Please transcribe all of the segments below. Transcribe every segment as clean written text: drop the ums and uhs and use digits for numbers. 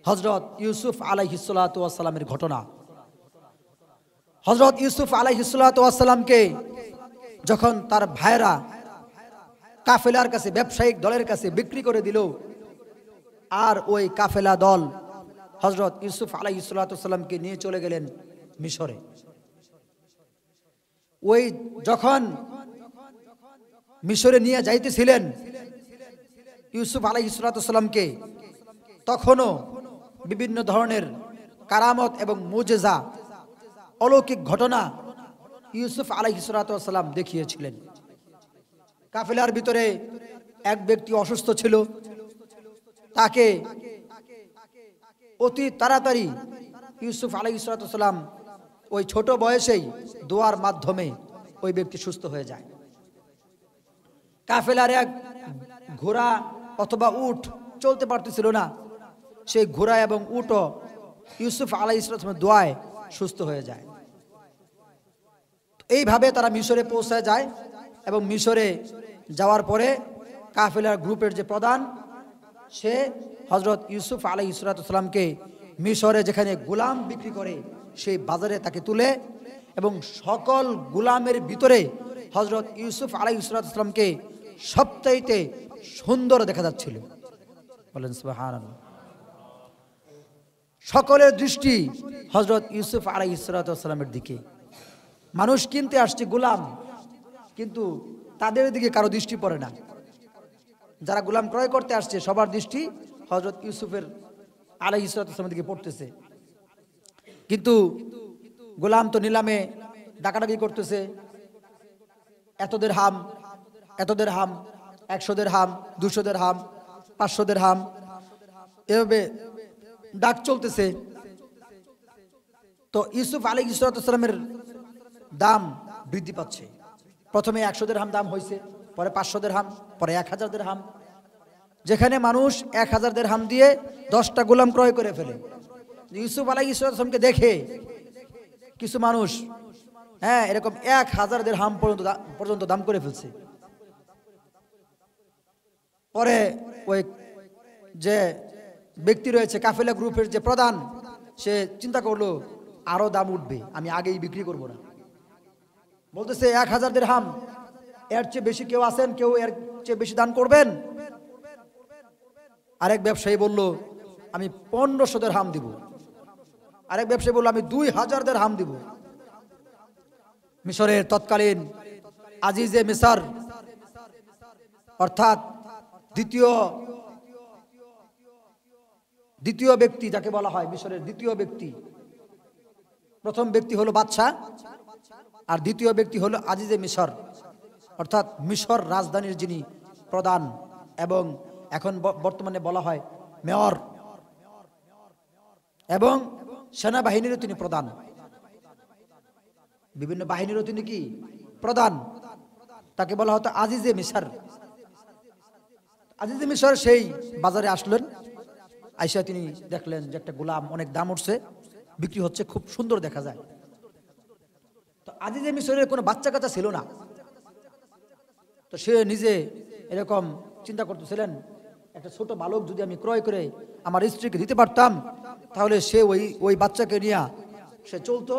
হযরত ইউসুফ আলাইহিস সালাতু ওয়াস সালামের ঘটনা। হযরত ইউসুফ আলাইহিস সালাতু ওয়াস সালামকে যখন তার ভাইরা কাফেলার কাছে, ব্যবসায়িক দলের কাছে বিক্রি করে দিল, আর ওই কাফেলা দল হযরত ইউসুফ আলাইহিস সালাতু ওয়াস সালামকে নিয়ে চলে গেলেন মিশরে। ওই যখন মিশরে নিয়ে যাইতেছিলেন ইউসুফ আলাইহিস সালাতু ওয়াস সালামকে, তখনও বিভিন্ন ধরনের কারামত এবং মুজেজা, অলৌকিক ঘটনা ইউসুফ আলাইহিস সালাতু ওয়াস সালাম দেখিয়েছিলেন। কাফেলার ভিতরে এক ব্যক্তি অসুস্থ ছিল, তাকে অতি তাড়াতাড়ি ইউসুফ আলাইহিস সালাতু ওয়াস সালাম ওই ছোট বয়সেই দোয়ার মাধ্যমে ওই ব্যক্তি সুস্থ হয়ে যায়। কাফেলার এক ঘোড়া অথবা উট চলতে পারতেছিল না, সেই ঘোড়া এবং উটও ইউসুফ আলাইহিস সালামের দোয়ায় সুস্থ হয়ে যায়। এইভাবে তারা মিশরে পৌঁছে যায় এবং মিশরে যাওয়ার পরে কাফেলার গ্রুপের যে প্রধান, সে হযরত ইউসুফ আলাইহিস সালামকে মিশরে যেখানে গোলাম বিক্রি করে সেই বাজারে তাকে তুলে, এবং সকল গোলামের ভিতরে হযরত ইউসুফ আলাইহিস সালামকে সবচাইতে সুন্দর দেখা যাচ্ছিল। বলেন সুবহানাল্লাহ। সকলের দৃষ্টি হযরত ইউসুফ আলাইহিস সালামের দিকে। মানুষ কিনতে আসছে গোলাম, কিন্তু তাদের দিকে কারো দৃষ্টি পড়ে না। যারা গোলাম ক্রয় করতে আসছে সবার দৃষ্টি হযরত ইউসুফের আলাইহিস সালামের দিকে পড়তেছে। কিন্তু গোলাম তো নিলামে ডাকাডাকি করতেছে, এত দিরহাম, এত দিরহাম, 100 দিরহাম, 200 দিরহাম, 500 দিরহাম, এভাবে ডাক চলতেছে। তো ইউসুফ আলাইহিস সালামের দাম বৃদ্ধি পাচ্ছে। প্রথমে 100 দিরহাম দাম হয়েছে, পরে 500 দিরহাম, পরে 1000 দিরহাম। যেখানে মানুষ 1000 দিরহাম দিয়ে 10টা গোলাম ক্রয় করে ফেলে, ইউসুফ আলাইহিস সালামকে দেখে কিছু মানুষ এরকম 1000 দিরহাম পর্যন্ত দাম করে ফেলছে। পরে ওই যে ব্যক্তি রয়েছে কাফেলা গ্রুপের যে প্রধান, সে চিন্তা করলো আরো দাম উঠবে, আমি আগেই বিক্রি করব না। বলতেছে 1000 দিরহাম, এর চেয়ে বেশি কেউ আছেন, কেউ এর চেয়ে বেশি দান করবেন? আরেক ব্যবসায়ী বলল আমি 1500 দিরহাম দিব। আরেক ব্যবসায়ী বলল আমি 2000 দিরহাম দিব। মিশরের তৎকালীন আজিজে মিসর, অর্থাৎ দ্বিতীয় ব্যক্তি যাকে বলা হয়, মিশরের দ্বিতীয় ব্যক্তি, প্রথম ব্যক্তি হলো বাদশা, আর দ্বিতীয় ব্যক্তি হলো আজিজে মিশর, অর্থাৎ মিশর রাজধানীর যিনি প্রধান, এবং এখন বর্তমানে বলা হয় মেয়র, এবং সেনাবাহিনীরও তিনি প্রধান, বিভিন্ন বাহিনীরও তিনি কি প্রধান, তাকে বলা হতো আজিজে মিশর। আজিজে মিশর সেই বাজারে আসলেন, আইসা তিনি দেখলেন যে একটা গোলাম অনেক দাম উঠছে, বিক্রি হচ্ছে, খুব সুন্দর দেখা যায়। তো আজিজে মিশরের কোনো বাচ্চা কাচ্চা ছিল না, তো সে নিজে এরকম চিন্তা করতেছিলেন একটা ছোট বালক যদি আমি ক্রয় করে আমার স্ত্রীকে দিতে পারতাম, তাহলে সে ওই বাচ্চাকে নিয়ে সে চলতো,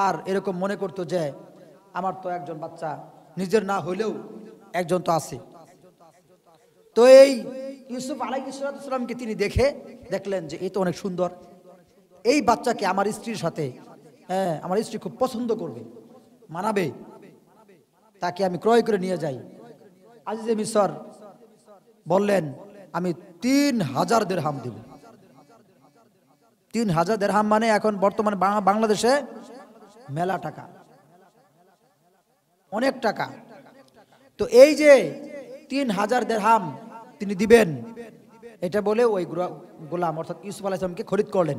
আর এরকম মনে করতো যে আমার তো একজন বাচ্চা নিজের না হইলেও একজন তো আছে। তো এই ইউসুফ আলাইহিস সালামকে তিনি দেখলেন যে এই তো অনেক সুন্দর, এই বাচ্চাকে আমার স্ত্রীর সাথে, আমার স্ত্রী খুব পছন্দ করবে, মানাবে, তাকে আমি ক্রয় করে নিয়ে যাই। আজিজে মিশর বললেন আমি 3000 দিরহাম দিব। 3000 দিরহাম মানে এখন বর্তমানে বাংলাদেশে মেলা টাকা, অনেক টাকা। তো এই যে 3000 দিরহাম তিনি দিবেন, এটা বলে ওই গোলাম অর্থাৎ ইউসুফ আলাইহিস সালামকে খরিদ করলেন।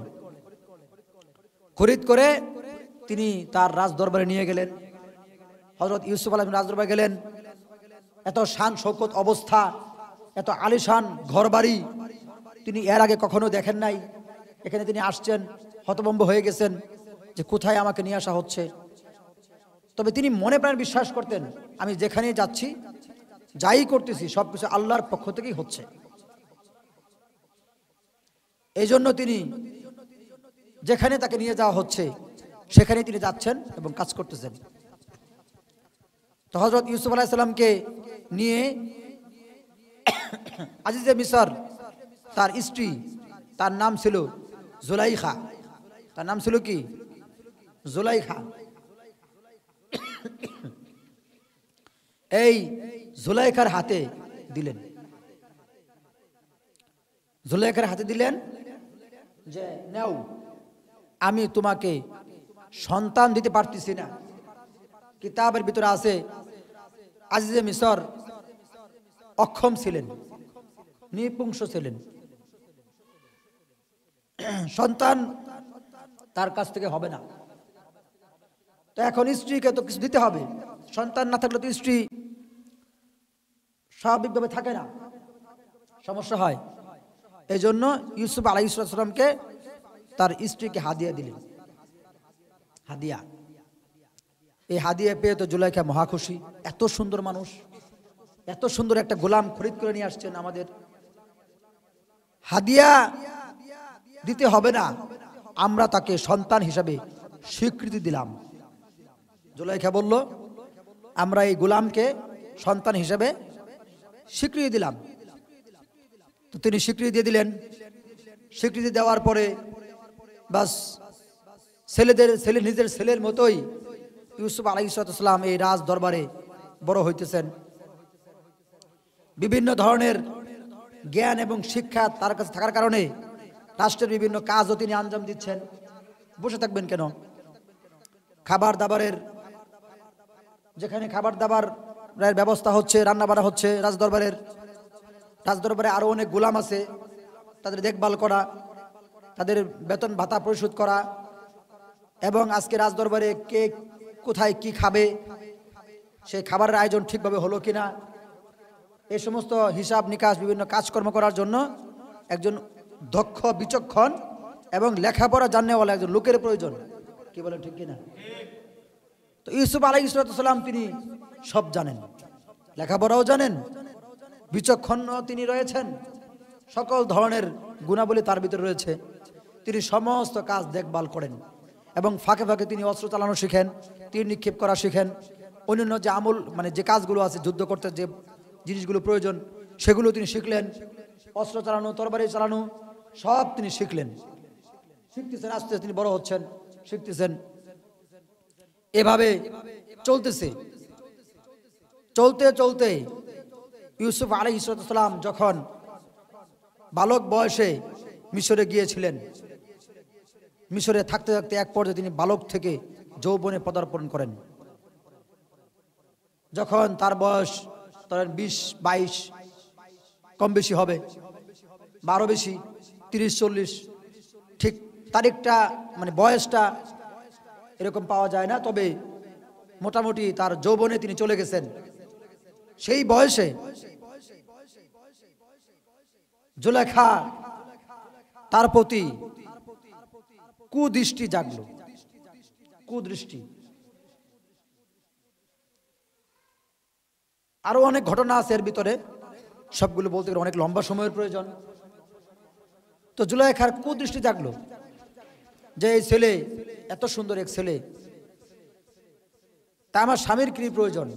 খরিদ করে তিনি তার রাজ দরবারে নিয়ে গেলেন। হযরত ইউসুফ আলাইহিস সালাম রাজ দরবারে গেলেন, এত শান শৌকত অবস্থা, এত আলিশান ঘরবাড়ি তিনি এর আগে কখনো দেখেন নাই। এখানে তিনি আসছেন, হতভম্ব হয়ে গেছেন যে কোথায় আমাকে নিয়ে আসা হচ্ছে। তবে তিনি মনে প্রাণে বিশ্বাস করতেন আমি যেখানে যাচ্ছি, যাই করতেছি সবকিছু আল্লাহর পক্ষ থেকেই হচ্ছে। এই জন্য তিনি যেখানে তাকে নিয়ে যাওয়া হচ্ছে সেখানে তিনি যাচ্ছেন এবং কাজ করতেছেন। তো হযরত ইউসুফ আলাইহিস সালামকে নিয়ে আজিজে মিসর তার স্ত্রী, তার নাম ছিল জুলাইখা, তার নাম ছিল কি? জুলাইখা। এই জুলাইখার হাতে দিলেন, জুলাইখার হাতে দিলেন যে নাও, আমি তোমাকে সন্তান দিতে পারতেছি না। কিতাবের ভিতরে আছে আজিজে মিসর অক্ষম ছিলেন, নিপুংস ছিলেন, সন্তান তার কাছ থেকে হবে না। তো এখন স্ত্রীকে তো কিছু দিতে হবে, সন্তান না থাকলে তো স্ত্রী স্বাভাবিকভাবে থাকে না, সমস্যা হয়। এই জন্য ইউসুফ আলাইহিস সালামকে তার স্ত্রীকে হাদিয়া দিলেন, হাদিয়া। এই হাদিয়া পেয়ে তো জুলাইখা মহা খুশি, এত সুন্দর মানুষ, এত সুন্দর একটা গোলাম খরিদ করে নিয়ে আসছেন, আমাদের হাদিয়া দিতে হবে না, আমরা তাকে সন্তান হিসাবে স্বীকৃতি দিলাম। জুলাইখা বলল, আমরা এই গোলামকে সন্তান হিসাবে স্বীকৃতি দিলাম। তো তিনি স্বীকৃতি দিয়ে দিলেন। স্বীকৃতি দেওয়ার পরে বাস ছেলে নিজের ছেলের মতোই ইউসুফ আলাইহিস সালাম এই রাজ দরবারে বড় হইতেছেন। বিভিন্ন ধরনের জ্ঞান এবং শিক্ষা তার কাছে থাকার কারণে রাষ্ট্রের বিভিন্ন কাজও তিনি আঞ্জাম দিচ্ছেন। বসে থাকবেন কেন? খাবার দাবারের, যেখানে খাবার দাবার ব্যবস্থা হচ্ছে, রান্না বান্না হচ্ছে রাজদরবারে আরো অনেক গোলাম আছে, তাদের দেখভাল করা, তাদের বেতন ভাতা পরিশোধ করা, এবং আজকে রাজদরবারে কে কোথায় কি খাবে, সেই খাবারের আয়োজন ঠিকভাবে হলো কিনা, এই সমস্ত হিসাব নিকাশ বিভিন্ন কাজকর্ম করার জন্য একজন দক্ষ, বিচক্ষণ এবং লেখাপড়া জানেওয়ালা একজন লোকের প্রয়োজন। কি বলেন, ঠিক কিনা? তো ইউসুফ আলাইহিস সালাম তিনি সব জানেন, লেখাপড়াও জানেন, বিচক্ষণ তিনি রয়েছেন, সকল ধরনের গুণাবলী তার ভিতরে রয়েছে। তিনি সমস্ত কাজ দেখভাল করেন এবং ফাঁকে ফাঁকে তিনি অস্ত্র চালানো শিখেন, তীর নিক্ষেপ করা শিখেন, অন্যান্য যে আমল মানে যে কাজগুলো আছে যুদ্ধ করতে যে জিনিসগুলো প্রয়োজন সেগুলো তিনি শিখলেন। অস্ত্র চালানো, তরবারি চালানো সব তিনি শিখলেন, শিখতেছেন, আস্তে আস্তে তিনি বড় হচ্ছেন, শিখতেছেন। এভাবে চলতেছে, চলতে চলতে ইউসুফ আলাইহিস সালাম যখন বালক বয়সে মিশরে গিয়েছিলেন, মিশরে থাকতে থাকতে এক পর্যায়ে তিনি বালক থেকে যৌবনে পদার্পণ করেন। যখন তার বয়স ধরেন 20-22, কম বেশি হবে, 12 বেশি, 30-40, ঠিক তারিখটা মানে বয়সটা এরকম পাওয়া যায় না, তবে মোটামুটি তার যৌবনে তিনি চলে গেছেন। সেই বয়সে জুলেখা তার প্রতি কুদৃষ্টি জাগলো, কুদৃষ্টি। আরো অনেক ঘটনা আছে এর ভিতরে, সবগুলো বলতে গেলে অনেক লম্বা সময়ের প্রয়োজন। তো জুলেখার কুদৃষ্টি জাগলো যে এই ছেলে এত সুন্দর এক ছেলে, তা আমার স্বামীর কি প্রয়োজন,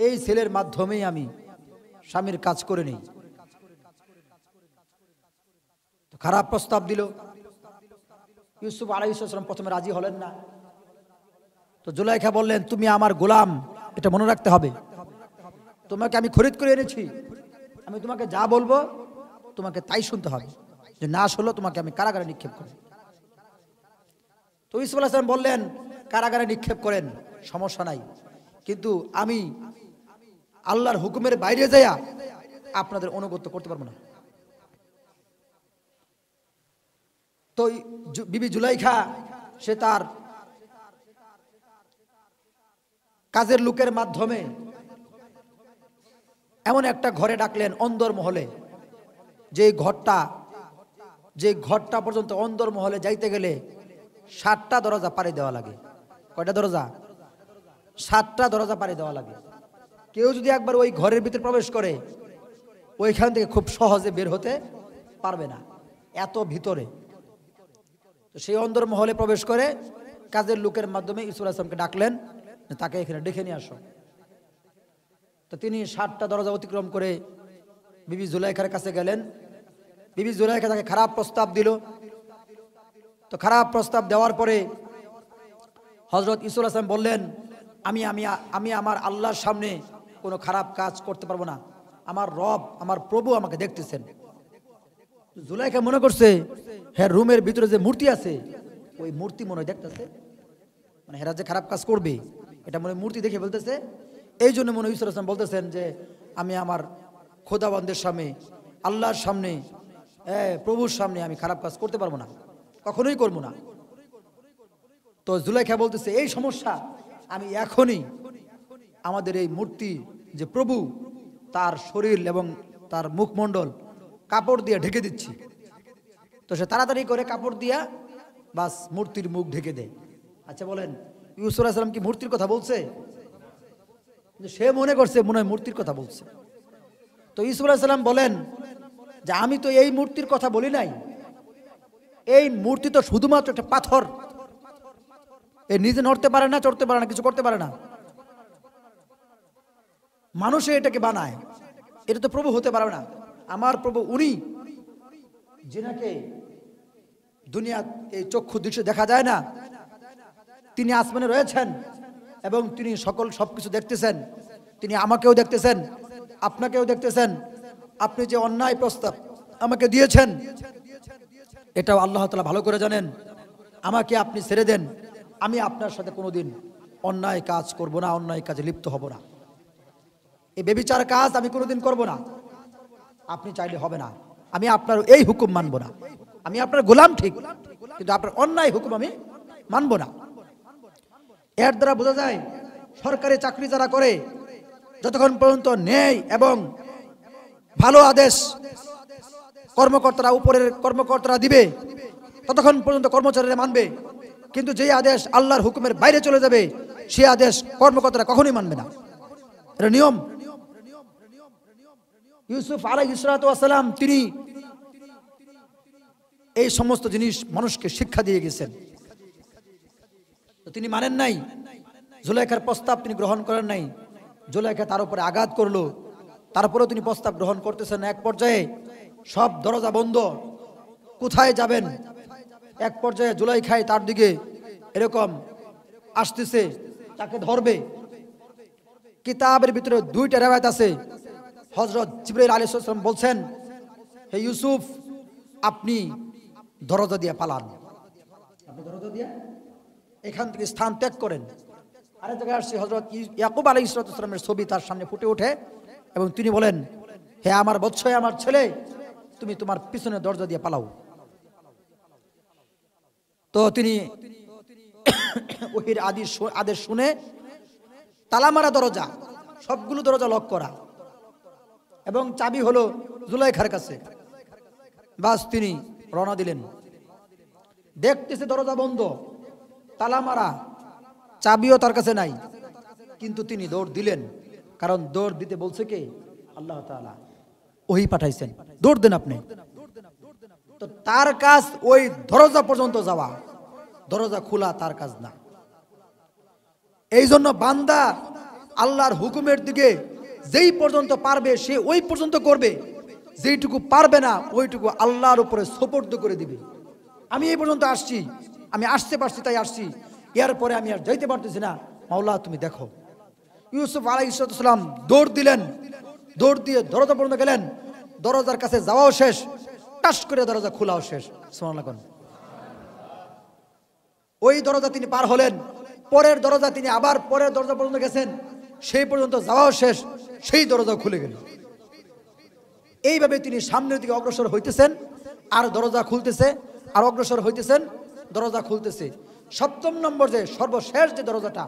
এই ছেলের মাধ্যমেই আমি স্বামীর কাজ করে নিই। খারাপ প্রস্তাব দিল। ইউসুফ আলাইহিস সালাম প্রথমে রাজি হলেন না। তো জুলাইখা বললেন, তুমি আমার গোলাম, এটা মনে রাখতে হবে, তোমাকে আমি খরিদ করে এনেছি, আমি তোমাকে যা বলবো তোমাকে তাই শুনতে হবে, যে না শুনলো তোমাকে আমি কারাগারে নিক্ষেপ করব। তো ইউসুফ আলাইহিস সালাম বললেন, কারাগারে নিক্ষেপ করেন, সমস্যা নাই, কিন্তু আমি আল্লাহর হুকুমের বাইরে যাইয়া আপনাদের অনুগত করতে পারবো না। তো বিবি জুলাইখা সে তার কাজের লোকের মাধ্যমে এমন একটা ঘরে ডাকলেন অন্দর মহলে, যে ঘরটা পর্যন্ত অন্দর মহলে যাইতে গেলে 7টা দরজা পাড়ি দেওয়া লাগে। কয়টা দরজা? 7টা দরজা পাড়ি দেওয়া লাগে। কেউ যদি একবার ওই ঘরের ভিতরে প্রবেশ করে ওইখান থেকে খুব সহজে বের হতে পারবে না। এত ভিতরে। তো সেই অন্দরমহলে প্রবেশ করে কাজের লোকের মাধ্যমে ইউসুফ আলাইহিস সালামকে ডাকলেন, তাকে এখানে ডেকে নিয়ে আসো। তো তিনি 7টা দরজা অতিক্রম করে বিবি জুলাইখার কাছে গেলেন। বিবি জুলাইখা তাকে খারাপ প্রস্তাব দিল। তো খারাপ প্রস্তাব দেওয়ার পরে হযরত ইউসুফ আলাইহিস সালাম বললেন, আমি আমার আল্লাহর সামনে কোনো খারাপ কাজ করতে পারবো না, আমার রব আমার প্রভু আমাকে দেখতেছেন। জুলাইখা মনে করছে হ্যাঁ রুমের ভিতরে যে মূর্তি আছে ওই মূর্তি মনে দেখতেছে, মানে হেরা যে খারাপ কাজ করবে এটা মনে মূর্তি দেখে বলতেছে। এই জন্য মনে ইউসুফ আলাইহিস সালাম বলতেছেন যে আমি আমার খোদাবন্দের সামনে আল্লাহর সামনে প্রভুর সামনে আমি খারাপ কাজ করতে পারবো না, কখনোই করবো না। তো জুলাইখা বলতেছে এই সমস্যা, আমি এখনই আমাদের এই মূর্তি যে প্রভু তার শরীর এবং তার মুখমণ্ডল কাপড় দিয়ে ঢেকে দিচ্ছি। তো সে তাড়াতাড়ি করে কাপড় দিয়া বাস মূর্তির মুখ ঢেকে দেয়। আচ্ছা বলেন ইউসুফ আলাইহিস সালাম কি মূর্তির কথা বলছে? সে মনে করছে মনে হয় মূর্তির কথা বলছে। তো ইউসুফ আলাইহিস সালাম বলেন যে আমি তো এই মূর্তির কথা বলি নাই, এই মূর্তি তো শুধুমাত্র একটা পাথর, এ নিজে নড়তে পারে না, চড়তে পারে না, কিছু করতে পারে না, মানুষে এটাকে বানায়, এটা তো প্রভু হতে পারে না। আমার প্রভু উনি যিনাকে দুনিয়া এই চক্ষু দৃশ্যে দেখা যায় না, তিনি আসমানে রয়েছেন এবং তিনি সবকিছু দেখতেছেন। তিনি আমাকেও দেখতেছেন, আপনাকেও দেখতেছেন। আপনি যে অন্যায় প্রস্তাব আমাকে দিয়েছেন এটাও আল্লাহ তাআলা ভালো করে জানেন। আমাকে আপনি ছেড়ে দেন, আমি আপনার সাথে কোনোদিন অন্যায় কাজ করব না, অন্যায় কাজে লিপ্ত হব না। এই বেবিচার কাজ আমি কোনোদিন করব না, আপনি চাইলে হবে না। আমি আপনার এই হুকুম মানব না, আমি আপনার গোলাম ঠিক, কিন্তু আপনার অন্যায় হুকুম আমি মানব না। এর দ্বারা বোঝা যায় সরকারি চাকরি যারা করে যতক্ষণ পর্যন্ত ন্যায় এবং ভালো আদেশ কর্মকর্তারা উপরের কর্মকর্তারা দিবে ততক্ষণ পর্যন্ত কর্মচারীরা মানবে, কিন্তু যেই আদেশ আল্লাহর হুকুমের বাইরে চলে যাবে সেই আদেশ কর্মকর্তারা কখনোই মানবে না। এটা নিয়ম। ইউসুফ আলাইহিস সালাম তিনি এই সমস্ত জিনিস মানুষকে শিক্ষা দিয়ে গেছেন। তো তিনি মানেন নাই, জুলাইখার প্রস্তাব তিনি গ্রহণ করেন নাই। জুলাইখা তার উপরে আঘাত করলো, তারপরেও তিনি প্রস্তাব গ্রহণ করতেছেন না। এক পর্যায়ে সব দরজা বন্ধ, কোথায় যাবেন? এক পর্যায়ে জুলাইখাই তার দিকে এরকম আসতেছে, তাকে ধরবে। কিতাবের ভিতরে 2টা রিওয়ায়াত আছে। হযরত জিবরাইল আলাইহিস সালাম বলছেন, হে ইউসুফ আপনি দরজা দিয়ে পালান, আপনি দরজা দিয়ে এখান থেকে স্থান ত্যাগ করেন। আরেক জায়গায় আসছে হযরত ইয়াকুব আলাইহিস সালামের ছবি তার সামনে ফুটে ওঠে এবং তিনি বলেন, হে আমার বৎস, হে আমার ছেলে, তুমি তোমার পিছনে দরজা দিয়ে পালাও। তো তিনি ওহির আদেশ শুনে তালামারা দরজা, সবগুলো দরজা লক করা এবং চাবি হলো জুলাইখার কাছে। বাস তিনি রওনা দিলেন। দেখতেছে দরজা বন্ধ, তালামারা, চাবিও তার কাছে নাই, কিন্তু তিনি দৌড় দিলেন। কারণ দৌড় দিতে বলছে কে? আল্লাহ তাআলা ওহী পাঠাইছেন, দৌড় দেন আপনি। তো তার কাজ ওই দরজা পর্যন্ত যাওয়া, দরজা খোলা তার কাজ না। এই জন্য বান্দা আল্লাহর হুকুমের দিকে যেই পর্যন্ত পারবে সে ওই পর্যন্ত করবে, যেইটুকু পারবে না ওইটুকু আল্লাহর উপরে সুপর্দ করে দিবে। আমি এই পর্যন্ত আসছি, আমি আসতে পারছি তাই আসছি, এরপরে আমি আর যাইতে পারতেছি না, মাওলা তুমি দেখো। ইউসুফ আলাইহিস সালাম দৌড় দিলেন, দৌড় দিয়ে দরজা পর্যন্ত গেলেন। দরজার কাছে যাওয়াও শেষ, টাস করে দরজা খোলাও শেষ। সুবহানাল্লাহ। ওই দরজা তিনি পার হলেন, পরের দরজা তিনি আবার পরের দরজা পর্যন্ত গেছেন, সেই পর্যন্ত যাওয়াও শেষ, সেই দরজা খুলে গেল। এইভাবে তিনি সামনের দিকে অগ্রসর হইতেছেন, আর দরজা খুলতেছে, আর অগ্রসর হইতেছেন, দরজা খুলতেছে। 7ম নম্বর যে সর্বশেষ যে দরজাটা,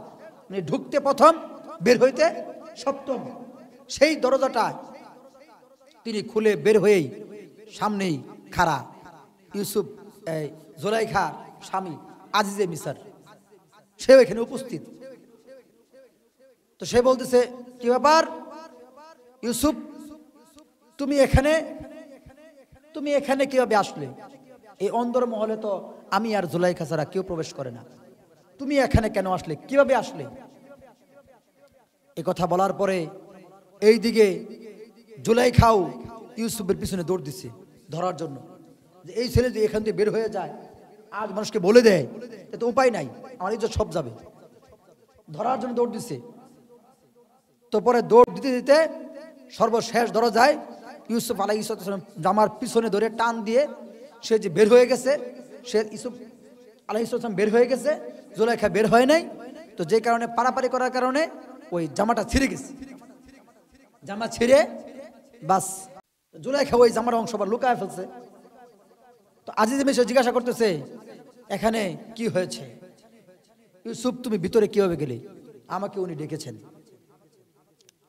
মানে ঢুকতে প্রথম, বের হইতে 7ম, সেই দরজাটা তিনি খুলে বের হয়েই সামনেই খাড়া ইউসুফ, জুলাইখা স্বামী আজিজে মিসর, সেও এখানে উপস্থিত। তো সে বলতেছে, কি ব্যাপার ইউসুফ, তুমি এখানে কিভাবে আসলে? এই অন্দর মহলে তো আমি আর জুলাইখা ছাড়া কেউ প্রবেশ করে না, তুমি এখানে কেন আসলে, কিভাবে আসলে? এ কথা বলার পরে এই দিকে জুলাইখাও ইউসুফের পিছনে দৌড় দিচ্ছে ধরার জন্য, যে এই ছেলে যদি এখান থেকে বের হয়ে যায়, আজ মানুষকে বলে দেয়, তো উপায় নাই, আমার ইজ্জত সব যাবে। ধরার জন্য দৌড় দিচ্ছে। তো পরে দৌড় দিতে দিতে সর্বশেষ ধরা যায় ইউসুফ আলাইহিস সালাম জামার পিছনে ধরে টান দিয়ে সে যে বের হয়ে গেছে, সে ইউসুফ আলাইহিস সালাম বের হয়ে গেছে, জুলাইখা বের হয় নাই। তো যে কারণে পারাপারি করার কারণে ওই জামাটা ছিঁড়ে গেছে। জামা ছিঁড়ে বাস জুলাইখা ওই জামার অংশ আবার লুকায় ফেলছে। তো আজিজ মিশর জিজ্ঞাসা করতেছে, এখানে কি হয়েছে? ইউসুফ, তুমি ভিতরে কিভাবে গেলে? আমাকে উনি ডেকেছেন,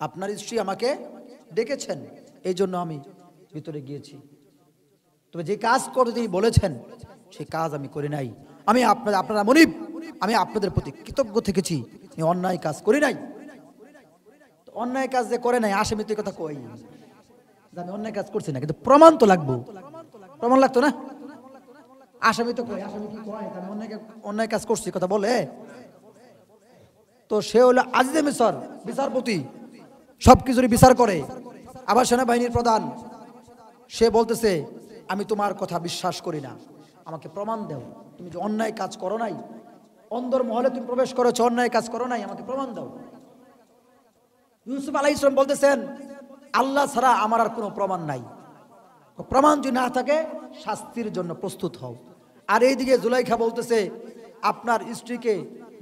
আপনার স্ত্রী আমাকে ডেকেছেন, এই জন্য আমি ভিতরে গিয়েছি। তবে যে কাজ করতে তিনি বলেছেন সেই কাজ আমি করি নাই। আমি আপনারা মনিব, আমি আপনাদের প্রতি কৃতজ্ঞ থেকেছি, আমি অন্যায় কাজ করি নাই। তো অন্যায় কাজ যে করে নাই, আসামি তো কথা কই, আমি অন্যায় কাজ করছি না, কিন্তু প্রমাণ তো লাগবো, প্রমাণ লাগতো না। আসামি তো কই, আসামি কি কয় আমি অন্যায় কাজ করছি কথা বলে? তো সে হলো আজিজে মিশর, বিচারপতি, সবকিছুরই বিচার করে, আবার সেনাবাহিনীর প্রধান। সে বলতেছে, আমি তোমার কথা বিশ্বাস করি না, আমাকে প্রমাণ দাও, তুমি যে অন্যায় কাজ করো নাই, অন্দর মহলে তুমি প্রবেশ করেছো, অন্যায় কাজ করো নাই, আমাকে প্রমাণ দাও। ইউসুফ আলাইহিস সালাম বলতেছেন, আল্লাহ ছাড়া আমার আর কোনো প্রমাণ নাই, প্রমাণ যদি না থাকে শাস্তির জন্য প্রস্তুত হও। আর এইদিকে জুলাইখা বলতেছে, আপনার স্ত্রীকে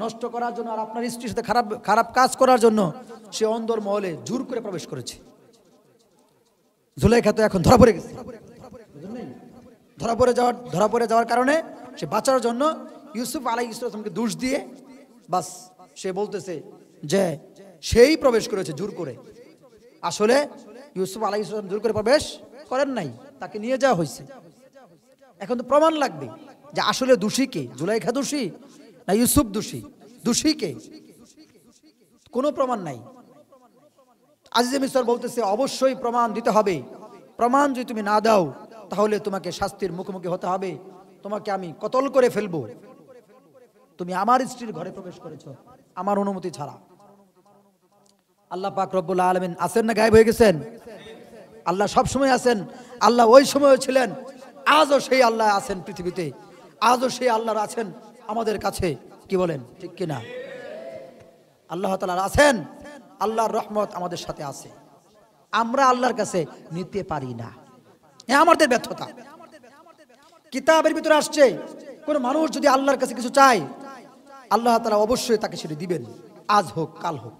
নষ্ট করার জন্য আর আপনার স্ত্রীর সাথে খারাপ খারাপ কাজ করার জন্য সে অন্দর মহলে জোর করে প্রবেশ করেছে। জুলাইখা তো এখন ধরা পড়ে গেছে, ধরা পড়ে যাওয়ার কারণে সে বাঁচার জন্য ইউসুফ আলাইহিস সালামকে দোষ দিয়ে বাস সে বলতেছে যে সেই প্রবেশ করেছে জোর করে। আসলে ইউসুফ আলাইহিস সালাম জোর করে প্রবেশ করেন নাই, তাকে নিয়ে যাওয়া হয়েছে। এখন তো প্রমাণ লাগবে যে আসলে দোষী কে, জুলাইখা দোষী না ইউসুফ দোষী, দোষী কে? কোনো প্রমাণ নাই। আজিজে মিশর বলতেছে, অবশ্যই প্রমাণ দিতে হবে, প্রমাণ যদি তুমি না দাও তাহলে তোমাকে শাস্তির মুখোমুখি হতে হবে, তোমাকে আমি কতল করে ফেলবো, তুমি আমার স্ত্রীর ঘরে প্রবেশ করেছো আমার অনুমতি ছাড়া। আল্লাহ পাক রব্বুল আলামিন আছেন না গায়েব হয়ে গেছেন? আল্লাহ সব সময় আছেন, আল্লাহ ওই সময় ছিলেন, আজও সেই আল্লাহ আছেন পৃথিবীতে, আজও সেই আল্লাহর আছেন আমাদের কাছে, কি বলেন ঠিক কিনা? আল্লাহ তাআলা আছেন, আল্লাহর রহমত আমাদের সাথে আছে, আমরা আল্লাহর কাছে নিতে পারি না, আমাদের ব্যর্থতা। কিতাবের ভিতরে আসছে, কোন মানুষ যদি আল্লাহর কাছে কিছু চায় আল্লাহ তাআলা অবশ্যই তাকে সেটা দিবেন, আজ হোক কাল হোক।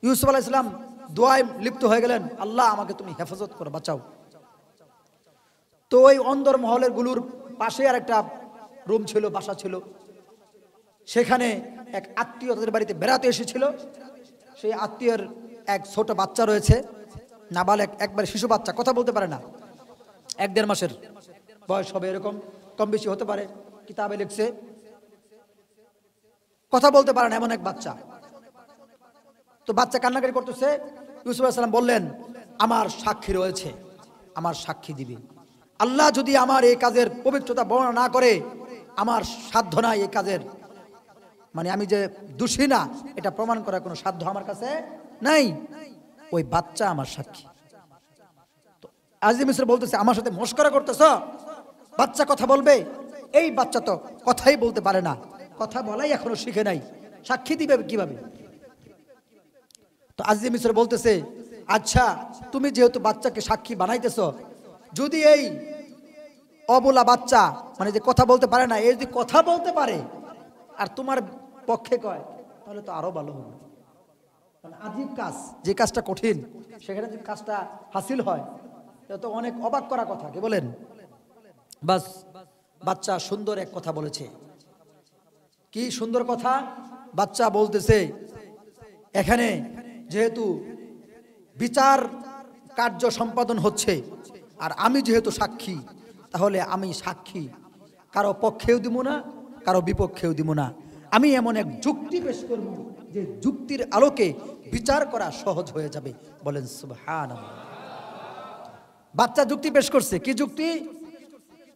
ইউসুফ আলাইহিস সালাম দোয়ায় লিপ্ত হয়ে গেলেন, আল্লাহ আমাকে তুমি হেফাজত করো, বাঁচাও। তো ওই অন্দর মহলের গুলোর পাশে আর একটা রুম ছিল, বাসা ছিল, সেখানে এক আত্মীয় তাদের বাড়িতে বেড়াতে এসেছিল। সেই আত্মীয়ের এক ছোট বাচ্চা রয়েছে, নাবালেগ, একবারে শিশু বাচ্চা, কথা বলতে পারে না, 1-1.5 মাসের বয়স হবে, এরকম কম বেশি হতে পারে, কিতাবে লিখছে, কথা বলতে পারে না এমন এক বাচ্চা। তো বাচ্চা কান্নাকাটি করতেছে। ইউসুফ আলাইহিস সালাম বললেন, আমার সাক্ষী রয়েছে, আমার সাক্ষী দিবে, আল্লাহ যদি আমার এই কাজের পবিত্রতা বর্ণনা না করে, আমার সাধ্য নাই এই কাজের, মানে আমি যে দোষী না এটা প্রমাণ করার কোনো সাধ্য আমার কাছে নাই, ওই বাচ্চা আমার সাক্ষী। তো আজিজ মিশর বলতেছে, আমার সাথে মস্করা করতেছ, বাচ্চা কথা বলবে? এই বাচ্চা তো কথাই বলতে পারে না, কথা বলাই এখনো শিখে নাই, সাক্ষী দিবে কিভাবে? তো আজিজ মিশর বলতেছে, আচ্ছা তুমি যেহেতু বাচ্চাকে সাক্ষী বানাইতেছ, যদি এই অবলা বাচ্চা, মানে যে কথা বলতে পারে না, এই যদি কথা বলতে পারে আর তোমার পক্ষে কয়, তাহলে তো আরো ভালো হবে। মানে আজীব কাজ, যে কাজটা কঠিন সেখানে যদি কাজটা হাসিল হয়, এটা তো অনেক অবাক করা কথা, কি বলেন? বাস বাচ্চা সুন্দর এক কথা বলেছে। কি সুন্দর কথা! বাচ্চা বলতেছে, এখানে যেহেতু বিচার কার্য সম্পাদন হচ্ছে আর আমি যেহেতু সাক্ষী, তাহলে আমি সাক্ষী কারো পক্ষেও দিব না, কারো বিপক্ষেও দিব না, আমি এমন এক যুক্তি পেশ করব যে যুক্তির আলোকে বিচার করা সহজ হয়ে যাবে। বলেন সুবহানাল্লাহ। বাচ্চা যুক্তি পেশ করছে, কি যুক্তি?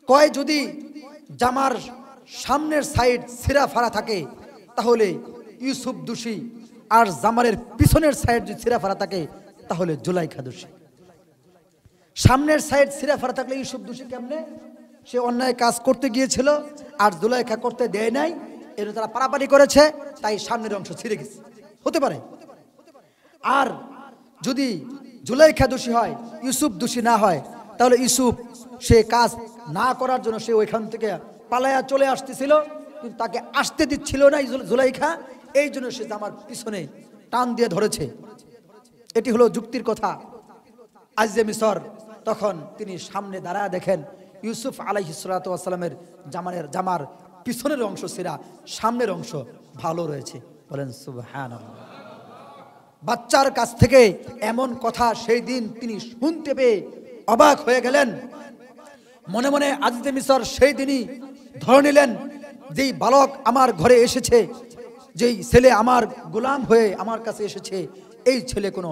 কয় যদি জামার সামনের সাইড ছিঁড়া ফাড়া থাকে তাহলে ইউসুফ দোষী, আর জামারের পিছনের সাইড যদি ছিঁড়া ফাড়া থাকে তাহলে জুলাইখা দোষী। সামনের সাইড ছিঁড়া ফাড়া থাকলে ইউসুফ দোষী কেমনে? সে অন্যায় কাজ করতে গিয়েছিল আর জুলাইখা করতে দেয় নাই, এর তারা পারাপারি করেছে, তাই সামনের অংশ ছিঁড়ে গেছে, হতে পারে। আর যদি জুলাইখা দোষী হয়, ইউসুফ দোষী না হয়, তাহলে ইউসুফ সে কাজ না করার জন্য সে ওইখান থেকে পালায়া চলে আসতেছিল, কিন্তু তাকে আসতে দিচ্ছিল না জুলাইখা, এই জন্য সে জামার পিছনে টান দিয়ে ধরেছে। এটি হলো যুক্তির কথা। আজিজে মিসর তখন তিনি সামনে দাঁড়ায় দেখেন ইউসুফ আলাইহিস সালাতু ওয়াস সালামের জামার পিছনের অংশ ছিঁড়া, সামনের অংশ ভালো রয়েছে। বলেন সুবহানাল্লাহ। বাচ্চার কাছ থেকে এমন কথা সেই দিন তিনি শুনতে পেয়ে অবাক হয়ে গেলেন। মনে মনে আজিজে মিসর সেই দিনই ধরে নিলেন, যেই বালক আমার ঘরে এসেছে, যেই ছেলে আমার গোলাম হয়ে আমার কাছে এসেছে, এই ছেলে কোনো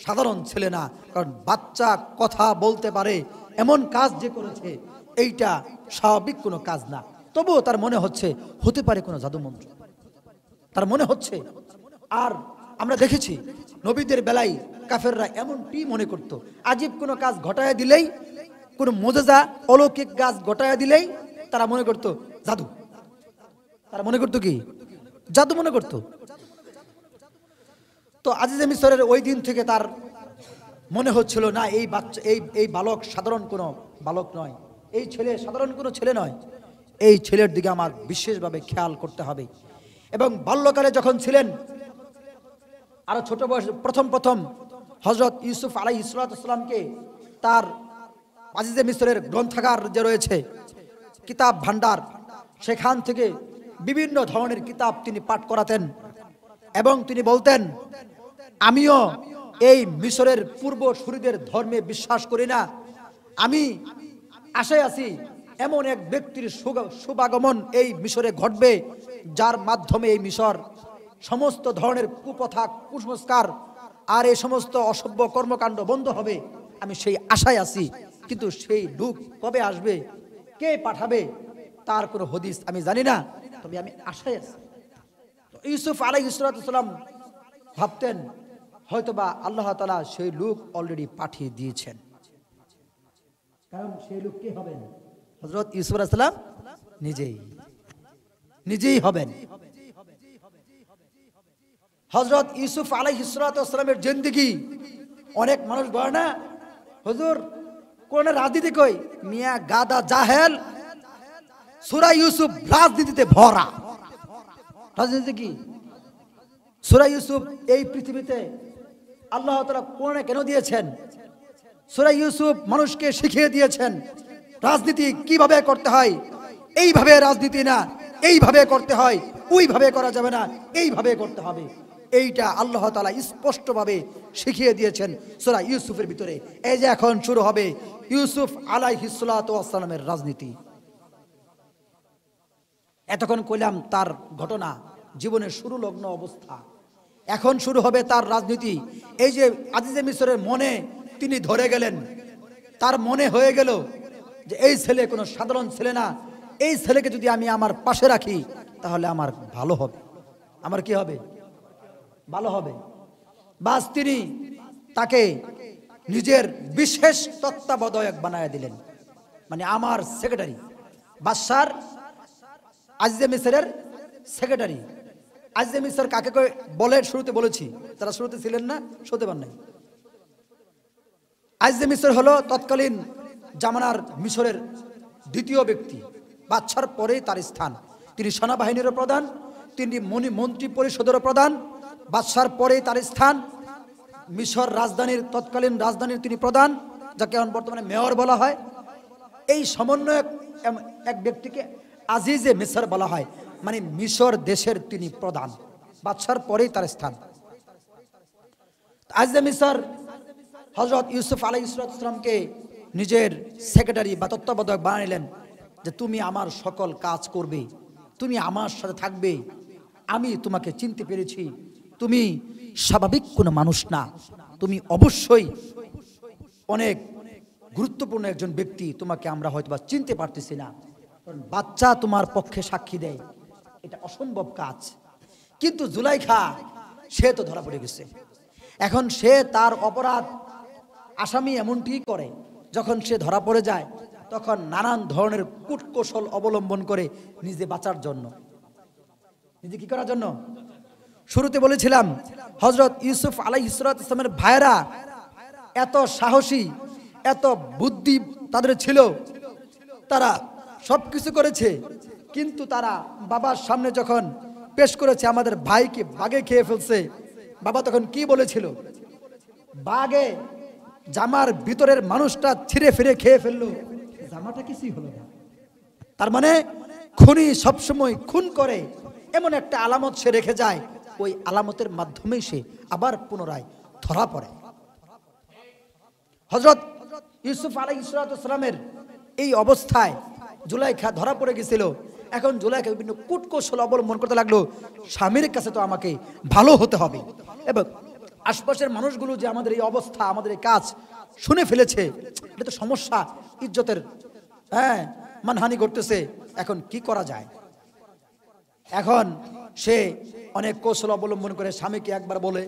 সাধারণ ছেলে না। কারণ বাচ্চা কথা বলতে পারে, এমন কাজ যে করেছে এইটা স্বাভাবিক কোনো কাজ না। তবুও তার মনে হচ্ছে হতে পারে কোনো জাদুমন্ত্র, তার মনে হচ্ছে। আর আমরা দেখেছি নবীদের বেলায় কাফেররা এমনটি মনে করত, আজীব কোনো কাজ ঘটায় দিলেই, কোনো মুজিজা অলৌকিক কাজ ঘটায় দিলেই তারা মনে করত জাদু। তারা মনে করত কি? জাদু মনে করত। তো আজিজে মিসরের ওই দিন থেকে তার মনে হচ্ছিল না, এই বাচ্চা এই বালক সাধারণ কোনো বালক নয়, এই ছেলে সাধারণ কোনো ছেলে নয়, এই ছেলের দিকে আমার বিশেষভাবে খেয়াল করতে হবে। এবং বাল্যকালে যখন ছিলেন, আরো ছোট বয়স, প্রথম হযরত ইউসুফ আলাইহিস সালামকে তার আজিজে মিসরের গ্রন্থাগার যে রয়েছে, কিতাব ভান্ডার, সেখান থেকে বিভিন্ন ধরনের কিতাব তিনি পাঠ করাতেন এবং তিনি বলতেন, আমিও এই মিশরের পূর্বসূরীদের ধর্মে বিশ্বাস করি না, আমি আশায় আছি এমন এক ব্যক্তির শুভাগমন এই মিশরে ঘটবে, যার মাধ্যমে এই মিশর সমস্ত ধরনের কুপ্রথা, কুসংস্কার আর এই সমস্ত অসভ্য কর্মকাণ্ড বন্ধ হবে। আমি সেই আশায় আছি, কিন্তু সেই লোক কবে আসবে, কে পাঠাবে, তার কোনো হদিস আমি জানি না, তবে আমি আশায় আছি। ইউসুফ আলাইহিস সালাম ভাবতেন হয়তোবা আল্লাহ তাআলা সেই লোক অলরেডি পাঠিয়ে দিয়েছেন। কারণ সেই লোক কে হবেন? হযরত ইউসুফ আলাইহিস সালাম নিজেই হবেন। হযরত ইউসুফ আলাইহিস সালামের জিন্দেগি, অনেক মানুষ বলে না হুজুর কোন রাজনীতি কই, মিয়া গাদা জাহেল, সূরা ইউসুফ রাজনীতিতে ভরা। রাজনীতি কি? সূরা ইউসুফ এই পৃথিবীতে আল্লাহ তাআলা কোরআনে কেন দিয়েছেন? সূরা ইউসুফ মানুষকে শিখিয়ে দিয়েছেন রাজনীতি কিভাবে করতে হয়। এইভাবে রাজনীতি না, এইভাবে করতে হয়, ওইভাবে করা যাবে না, এইভাবে করতে হবে। এইটা আল্লাহ তাআলা স্পষ্টভাবে শিখিয়ে দিয়েছেন সূরা ইউসুফের ভিতরে। এই যে এখন শুরু হবে ইউসুফ আলাইহিস সালাতু ওয়াস সালামের রাজনীতি। এতক্ষণ কইলাম তার ঘটনা, জীবনের শুরু লগ্ন অবস্থা, এখন শুরু হবে তার রাজনীতি। এই যে আজিজে মিসরের মনে তিনি ধরে গেলেন, তার মনে হয়ে গেল যে এই ছেলে কোনো সাধারণ ছেলে না, এই ছেলেকে যদি আমি আমার পাশে রাখি তাহলে আমার ভালো হবে। আমার কি হবে? ভালো হবে। বাস তিনি তাকে নিজের বিশেষ তত্ত্বাবধায়ক বানায় দিলেন, মানে আমার সেক্রেটারি, বাদশার আজিজে মিসরের সেক্রেটারি। আজিজে মিসর কাকে বলে শুরুতে বলেছি, তারা শুরুতে ছিলেন না, শুনতে পান নাই। আজিজে মিসর হলো তৎকালীন জামানার মিশরের দ্বিতীয় ব্যক্তি, বাদশার পরেই তার স্থান। তিনি সেনাবাহিনীরও প্রধান, তিনি মন্ত্রী পরিষদেরও প্রধান, বাদশার পরেই তার স্থান। মিশর রাজধানীর, তৎকালীন রাজধানীর তিনি প্রধান, যাকে এখন বর্তমানে মেয়র বলা হয়। এই সমন্বয়ক এক ব্যক্তিকে আজিজে মিসর বলা হয়, মানে মিশর দেশের তিনি প্রধান, বাদশার পরেই তার স্থান। আজিজে মিসর হযরত ইউসুফ আলাইহিস সালামকে নিজের সেক্রেটারি বা তত্ত্বাবধায়ক বানাইলেন, যে তুমি আমার সকল কাজ করবে, তুমি আমার সাথে থাকবে, আমি তোমাকে চিনতে পেরেছি, তুমি স্বাভাবিক কোনো মানুষ না, তুমি অবশ্যই অনেক গুরুত্বপূর্ণ একজন ব্যক্তি, তোমাকে আমরা হয়তোবা চিনতে পারতেছি না, কারণ বাচ্চা তোমার পক্ষে সাক্ষী দেয়, এটা অসম্ভব কাজ। কিন্তু জুলাইখা সে তো ধরা পড়ে গেছে। এখন সে তার অপরাধ আসামি এমনটি করে, যখন সে ধরা পড়ে যায় তখন নানান ধরনের কূটকৌশল অবলম্বন করে নিজে বাঁচার জন্য। নিজে কি করার জন্য? শুরুতে বলেছিলাম হযরত ইউসুফ আলাইহিস সালামের ভাইরা এত সাহসী, এত বুদ্ধি তাদের ছিল, তারা সবকিছু করেছে, কিন্তু তারা বাবার সামনে যখন পেশ করেছে আমাদের ভাইকে বাঘে খেয়ে ফেলছে, বাবা তখন কি বলেছিল? বাঘে জামার ভিতরের মানুষটা ছিঁড়ে ফিরে খেয়ে ফেললো, জামাটা কিছুই হলো না। তার মানে খুনি সবসময় খুন করে এমন একটা আলামত সে রেখে যায়, ওই আলামতের মাধ্যমেই সে আবার পুনরায় ধরা পড়ে। হযরত ইউসুফ আলাইহিস সালামের এই অবস্থায় জুলাইখা ধরা পড়ে গেছিল। এখন জুলাইখা বিভিন্ন কূটকৌশল অবলম্বন করতে লাগলো, স্বামীর কাছে তো আমাকে ভালো হতে হবে, এবং আশপাশের মানুষগুলো যে আমাদের এই অবস্থা, আমাদের এই কাজ শুনে ফেলেছে, এটা তো সমস্যা, ইজ্জতের মানহানি করতেছে, এখন কি করা যায়? এখন সে অনেক কৌশল অবলম্বন করে স্বামীকে একবার বলে,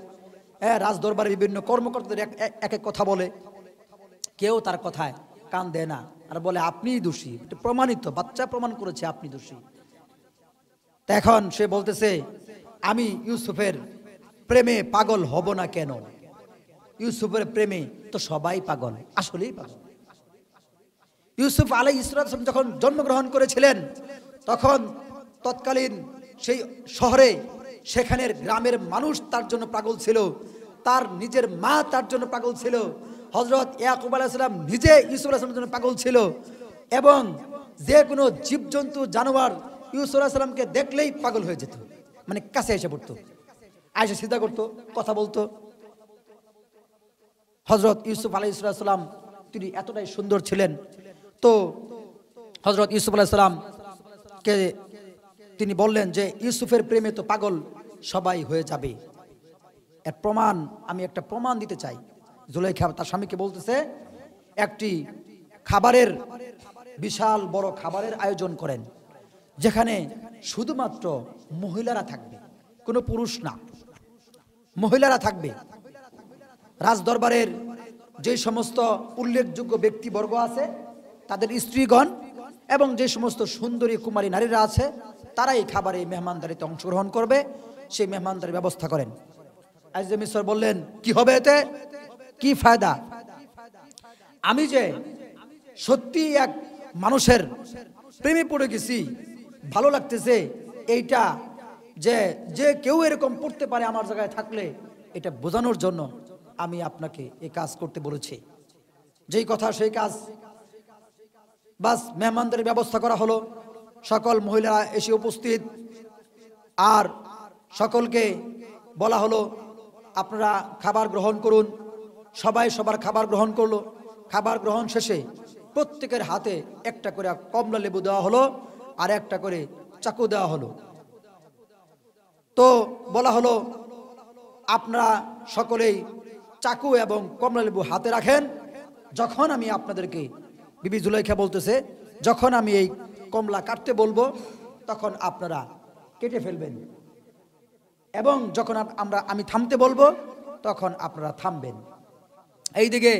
রাজদরবারের বিভিন্ন কর্মকর্তাদের এক এক কথা বলে, কেউ তার কথায় কান দেয় না, আর বলে আপনিই দোষী, এটা প্রমাণিত, বাচ্চা প্রমাণ করেছে আপনি দোষী। এখন সে বলতেছে আমি ইউসুফের প্রেমে পাগল হব না কেন? ইউসুফের প্রেমে তো সবাই পাগল, আসলেই পাগল। ইউসুফ আলাইহিস সালাম যখন জন্মগ্রহণ করেছিলেন তখন তৎকালীন সেই শহরে, সেখানের গ্রামের মানুষ তার জন্য পাগল ছিল, তার নিজের মা তার জন্য পাগল ছিল, হযরত ইয়াকুব আলাইহিস সালাম নিজে ইউসুফ আলাইহিস সালামের জন্য পাগল ছিল, এবং যে কোনো জীবজন্তু জানোয়ার ইউসুফ আলাইহিস সালামকে দেখলেই পাগল হয়ে যেত, মানে কাছে এসে পড়তো, আয়েশা সিজদা করতো, কথা বলতো। হযরত ইউসুফ আলাইহিস সালাম তিনি এতটাই সুন্দর ছিলেন, তো হযরত ইউসুফ আলাইহিস সালামকে তিনি বললেন যে ইউসুফের প্রেমে তো পাগল সবাই হয়ে যাবে। এর প্রমাণ, আমি একটা প্রমাণ দিতে চাই। জুলাইখা তার স্বামীকে বলতেছে, একটি খাবারের, বিশাল বড় খাবারের আয়োজন করেন, যেখানে শুধুমাত্র মহিলারা থাকবে, কোনো পুরুষ না, মহিলারা থাকবে। রাজদরবারের যে সমস্ত উল্লেখযোগ্য ব্যক্তিবর্গ আছে তাদের স্ত্রীগণ এবং যে সমস্ত সুন্দরী কুমারী নারীরা আছে তারা এই খাবারে মেহমানদারিতে অংশগ্রহণ করবে, সেই মেহমানদারির ব্যবস্থা করেন। আজিজে মিসর বললেন, কি হবে এতে, কি ফায়দা? আমি যে সত্যি এক মানুষের প্রেমে পড়ে গেছি, ভালো লাগতেছে, এইটা যে যে কেউ এরকম পড়তে পারে আমার জায়গায় থাকলে, এটা বোঝানোর জন্য আমি আপনাকে এই কাজ করতে বলেছি। যেই কথা সেই কাজ। বাস মেহমানদারির ব্যবস্থা করা হলো, সকল মহিলারা এসে উপস্থিত, আর সকলকে বলা হলো আপনারা খাবার গ্রহণ করুন। সবাই সবার খাবার গ্রহণ করলো। খাবার গ্রহণ শেষে প্রত্যেকের হাতে একটা করে কমলা লেবু দেওয়া হলো আর একটা করে চাকু দেওয়া হলো। তো বলা হলো আপনারা সকলেই চাকু এবং কমলা লেবু হাতে রাখেন, যখন আমি আপনাদেরকে, বিবি জুলাইখা বলতেছে, যখন আমি এই কমলা কাটতে বলবো তখন আপনারা কেটে ফেলবেন, এবং যখন আমি থামতে বলবো তখন আপনারা থামবেন। এইদিকে